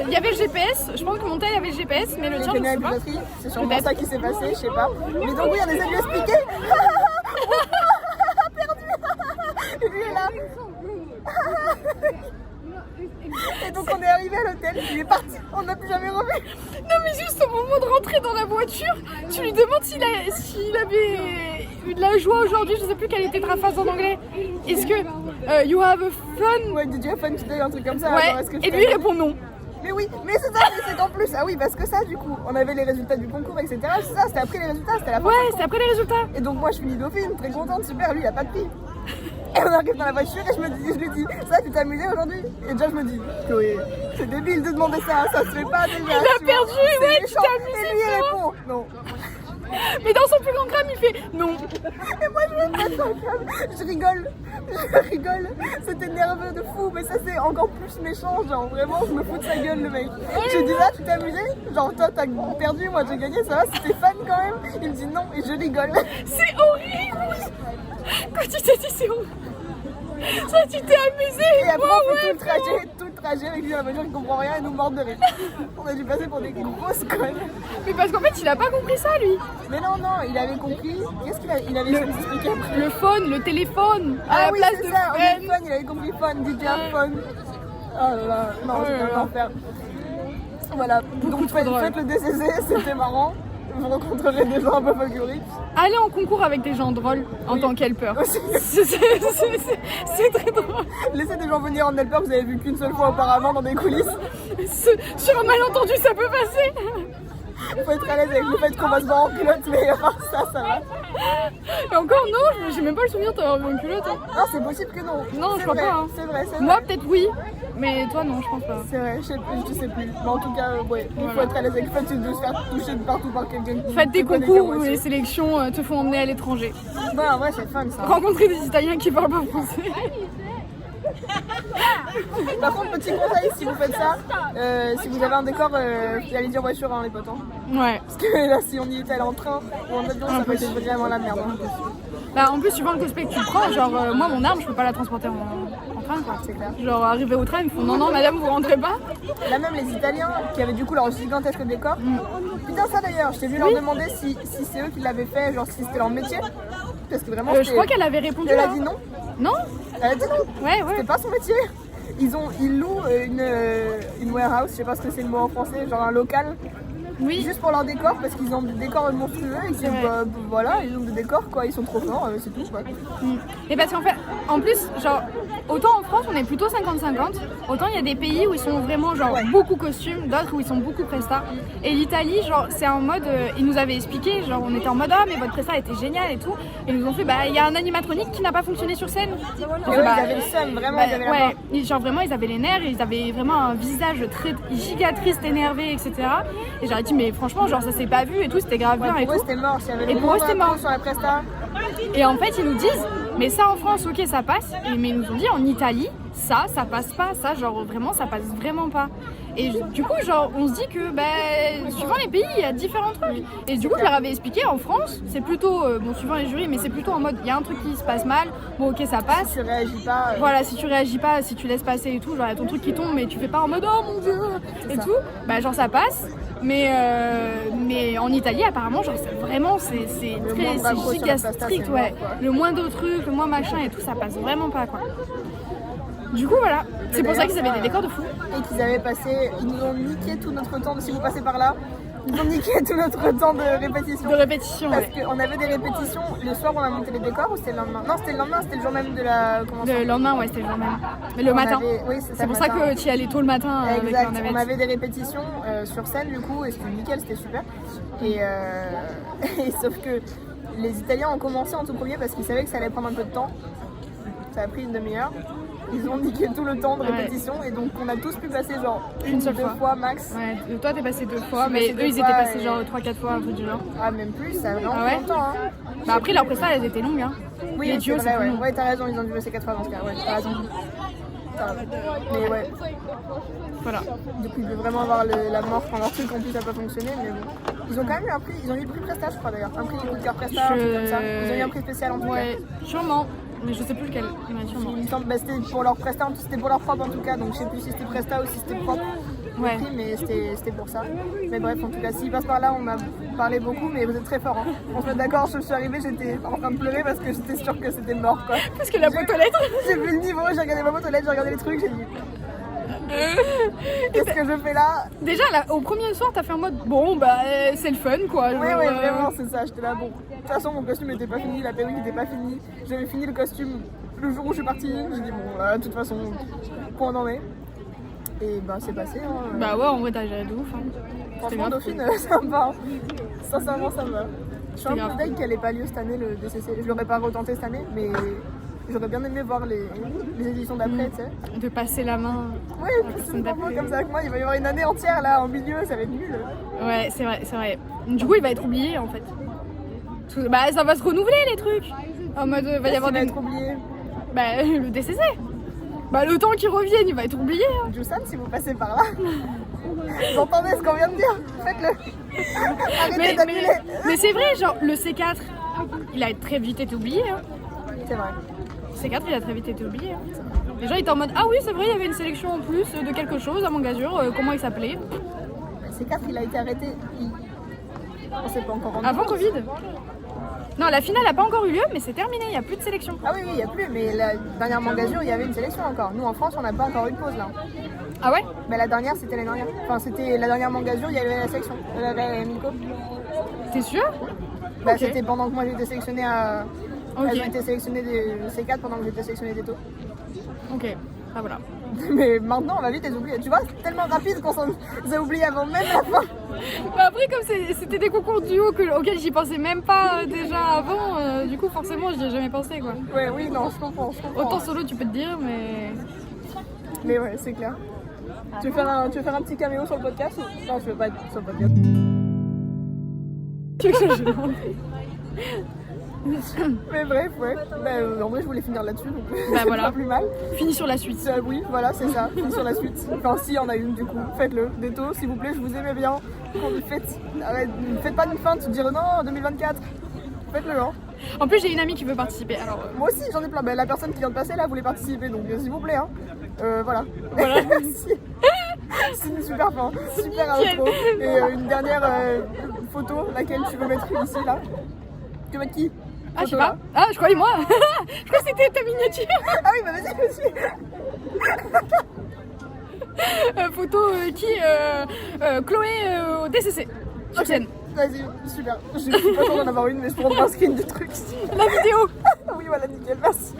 il y avait le GPS, je pense que mon tel avait le GPS, mais le tien je sais pas. C'est sûrement ça qui s'est passé, je sais pas. Mais donc oui, on essaie de lui expliquer. Perdu. Et lui est là. Et donc on est arrivé à l'hôtel, il est parti, on n'a plus jamais revu. Non mais juste au moment de rentrer dans la voiture, tu lui demandes s'il avait eu de la joie aujourd'hui, je sais plus quelle était ta phrase en anglais. Est-ce que you have fun? Ouais, did you have fun today, un truc comme ça. Ouais, alors, et lui il répond non. Mais oui, mais c'est ça, mais c'est qu'en plus, ah oui, parce que ça du coup, on avait les résultats du concours, etc. C'est ça, c'était après les résultats, c'était la fin. Ouais, c'était après les résultats. Et donc moi je finis dauphine, très contente, super, lui il a pas de fille. Et on arrive dans la voiture et je lui dis, ça tu t'es amusé aujourd'hui? Et déjà je me dis, Chloé, c'est débile de demander ça se fait pas déjà. Il a perdu, ouais, tu t'es amusé. Et lui il répond, non. Mais dans son plus grand crâne il fait non. Et moi je me mets dans le câble, je rigole, c'était nerveux de fou, mais ça c'est encore plus méchant, genre vraiment je me fous de sa gueule le mec. Je dis là tu t'es amusé? Genre toi t'as perdu, moi j'ai gagné, ça va, c'était fun quand même? Il me dit non et je rigole. C'est horrible. Quand tu t'es dit c'est horrible. Ça tu t'es amusé. Et après on fait tout le trajet avec lui dans la voiture, il comprend rien et nous mord de rire. On a dû passer pour des grosses connes. Mais parce qu'en fait il a pas compris ça lui. Mais non, il avait compris. Qu'est-ce qu'il avait nous expliquer après? Le phone, le téléphone, à la oui, place c'est de ça, friend. fun, il avait compris fun, DJ fun. Oh là là, non, c'était un enfer. Voilà, donc faites le DCC, c'était marrant. Vous rencontrerez des gens un peu folkloriques. Allez en concours avec des gens drôles en tant qu'helper. C'est très drôle. Laissez des gens venir en helper que vous avez vu qu'une seule fois auparavant dans des coulisses. Sur un malentendu, ça peut passer. Faut être à l'aise avec le fait qu'on va se voir en pilote, mais à part ça, ça va. Et encore non, j'ai même pas le souvenir de t'avoir vu en culotte. Hein. Non, c'est possible que non. Non, je C'est crois vrai, pas. Hein. C'est vrai, c'est vrai. Moi peut-être oui, mais toi non, je pense pas. C'est vrai, je sais plus. Mais en tout cas, ouais, il faut Voilà. être à l'aise avec le fait de se faire toucher de partout par quelqu'un. Faites des qui connaît concours qu'à où les moitié. sélections te font emmener à l'étranger. Ouais, en vrai, c'est fun ça. Rencontrer des Italiens qui parlent pas français. Par contre, petit conseil, si vous faites ça, si vous avez un décor, allez dire voiture, hein, les potes. Hein. Ouais. Parce que là, si on y était allé en train ou en avion, ça va être vraiment la merde. Hein. Bah, en plus, suivant le cosplay que tu prends, genre moi mon arme je peux pas la transporter en train quoi. C'est clair. Genre arrivé au train, ils me font non madame vous rentrez pas. Là même les Italiens qui avaient du coup leur gigantesque décor. Putain ça d'ailleurs, je t'ai vu leur demander si c'est eux qui l'avaient fait, genre si c'était leur métier. Parce que vraiment Je crois qu'elle avait répondu. Elle a hein. dit non. Non. Elle a dit non. Ouais. C'était pas son métier. Ils louent une warehouse, je sais pas ce que c'est le mot en français, genre un local. Oui. Juste pour leur décor parce qu'ils ont des décors monstrueux et qu'ils voilà, ils ont des décors quoi, ils sont trop forts, c'est tout quoi. Et parce qu'en fait, en plus, genre, autant en France on est plutôt 50-50, autant il y a des pays où ils sont vraiment genre beaucoup costumes, d'autres où ils sont beaucoup presta. Et l'Italie, genre, c'est en mode, ils nous avaient expliqué, genre, on était en mode ah mais votre presta était génial et tout. Et ils nous ont fait bah il y a un animatronique qui n'a pas fonctionné sur scène. Et ils avaient le seum, vraiment, ils avaient la peur. Genre vraiment ils avaient les nerfs, ils avaient vraiment un visage très giga triste, énervé, etc. Et j'aurais dit mais franchement genre ça s'est pas vu et tout, c'était grave bien et Pour eux tout. c'était mort, s'il y avait Et le pour eux, c'était mort. sur la presta. Et en fait ils nous disent mais ça en France ok ça passe, mais ils nous ont dit en Italie ça passe pas, ça genre vraiment ça passe vraiment pas. Et du coup genre on se dit que suivant les pays il y a différents trucs. Et du coup je leur avais expliqué en France c'est plutôt, bon suivant les jurys mais c'est plutôt en mode il y a un truc qui se passe mal, bon ok ça passe. Si tu réagis pas. Voilà, si tu réagis pas, si tu laisses passer et tout, genre y a ton truc qui tombe mais tu fais pas en mode oh mon dieu et tout, bah genre ça passe. Mais en Italie apparemment genre c'est vraiment c'est giga strict ouais. Le moindre truc, le moins machin et tout ça passe vraiment pas quoi. Du coup voilà, c'est pour ça qu'ils avaient des décors de fou. Et qu'ils avaient passé, ils nous ont niqué tout notre temps, si vous passez par là, ils ont niqué tout notre temps de répétition. De répétition, parce qu'on avait des répétitions, le soir on a monté les décors ou c'était le lendemain? Non c'était le lendemain, c'était le jour même de la... Le lendemain ouais c'était le jour même. Mais le matin, oui, c'est pour ça que tu y allais tôt le matin. Exact, on avait des répétitions sur scène du coup et c'était nickel, c'était super. Et sauf que les Italiens ont commencé en tout premier parce qu'ils savaient que ça allait prendre un peu de temps. Ça a pris une demi-heure. Ils ont niqué tout le temps de répétition et donc on a tous pu passer genre une seule fois max. Ouais, toi t'es passé 2 fois, mais eux ils étaient passés genre 3-4 fois, un truc du genre. Ah même plus, ça a vraiment longtemps hein. Bah après leur prestation elles étaient longues hein. Oui, les duos c'est long. Ouais t'as raison, ils ont dû passer 4 fois dans ce cas, ouais t'as raison. Mais ouais. Voilà. Du coup ils devaient vraiment avoir la mort quand leur truc en plus ça n'a pas fonctionné mais bon. Ils ont quand même eu un prix, ils ont eu le prix Presta je crois d'ailleurs, un prix coup de cœur Presta, un truc comme ça. Ils ont eu un prix spécial en tout cas. Ouais, sûrement. Mais je sais plus lequel. Il me semble c'était pour leur Presta, c'était pour leur propre en tout cas, donc je sais plus si c'était Presta ou si c'était propre. Ouais. Prix, mais c'était pour ça. Mais bref, en tout cas, s'ils passent par là, on a parlé beaucoup, mais vous êtes très forts. Hein. On se met d'accord, je suis arrivée, j'étais en train de pleurer parce que j'étais sûre que c'était mort quoi. Parce que la boîte aux lettres. J'ai vu le niveau, j'ai regardé ma boîte aux lettres, j'ai regardé les trucs, j'ai dit. Qu'est-ce que je fais là? Déjà là, au premier soir t'as fait en mode bon bah c'est le fun quoi. Ouais vraiment c'est ça, j'étais là bon. De toute façon mon costume n'était pas fini, la perruque n'était pas finie. J'avais fini le costume le jour où je suis partie. J'ai dit bon là de toute façon point on en est. Et bah c'est passé hein. Bah ouais en vrai t'as géré de ouf hein. Franchement Dauphine ça me va. Sincèrement ça me va. Je suis un peu deg qu'elle ait pas lieu cette année le DCC. Je l'aurais pas retenté cette année mais j'aurais bien aimé voir les éditions d'après, tu sais. De passer la main. Oui, c'est vraiment comme ça avec moi. Il va y avoir une année entière là en milieu, ça va être nul. Ouais, c'est vrai. Du coup, il va être oublié en fait. Bah, ça va se renouveler les trucs. En mode, va y avoir des. Être oublié. Bah, le DCC. Bah, le temps qu'il revienne, il va être oublié. Hein. Jusan, si vous passez par là, vous entendez ce qu'on vient de dire? Faites-le. Arrêtez d'annuler. Mais c'est vrai, genre, le C4, il a très vite été oublié. Hein. C'est vrai. C4 il a très vite été oublié. Hein. Les gens étaient en mode ah oui c'est vrai il y avait une sélection en plus de quelque chose à Mangazur, comment il s'appelait? C4 il a été arrêté, on sait pas encore rendu avant Covid. Non la finale n'a pas encore eu lieu mais c'est terminé, il n'y a plus de sélection. Ah oui il n'y a plus mais la dernière Mangazur il y avait une sélection encore. Nous en France on n'a pas encore eu de pause là. Ah ouais? Mais la dernière c'était l'année dernière. Enfin c'était la dernière Mangazur il y avait la sélection. Miko. T'es sûr? Bah okay. C'était pendant que moi j'étais sélectionnée à... Okay. Elles ont été sélectionnées des C4 pendant que j'étais sélectionnée des taux. Ok. Ah voilà. Mais maintenant, on va vite les oublier. Tu vois, c'est tellement rapide qu'on s'en a oublié avant même la fin. Bah après, comme c'était des concours duo auxquels j'y pensais même pas déjà avant, du coup, forcément, j'y ai jamais pensé, quoi. Ouais, oui, non, je comprends. Autant solo, tu peux te dire, mais... Mais ouais, c'est clair. Tu veux faire un petit caméo sur le podcast ou... Non, je veux pas être sur le podcast. Tu veux que je demande? Mais bref, ouais. En vrai, je voulais finir là-dessus, donc c'est voilà. pas plus mal. Fini sur la suite. Oui, voilà, c'est ça. Fini sur la suite. Enfin, si, il y en a une, du coup. Faites-le. Déto, s'il vous plaît, je vous aimais bien. Faites pas une feinte, dire non, 2024. Faites-le, hein. En plus, j'ai une amie qui veut participer, alors... Moi aussi, j'en ai plein. La personne qui vient de passer, là, voulait participer, donc s'il vous plaît, hein. Voilà. Merci. C'est une super fin, super intro. Et une dernière photo, laquelle tu veux mettre ici, là. Tu veux mettre qui? Ah, je sais pas. Ah, je croyais moi. Je crois que c'était ta miniature. Ah oui, bah vas-y. Photo qui Chloé au DCC. Sur scène. Vas-y, super. Je suis pas sûre d'en avoir une, mais je prendrai un screen du truc. La vidéo. Oui, voilà, nickel, merci.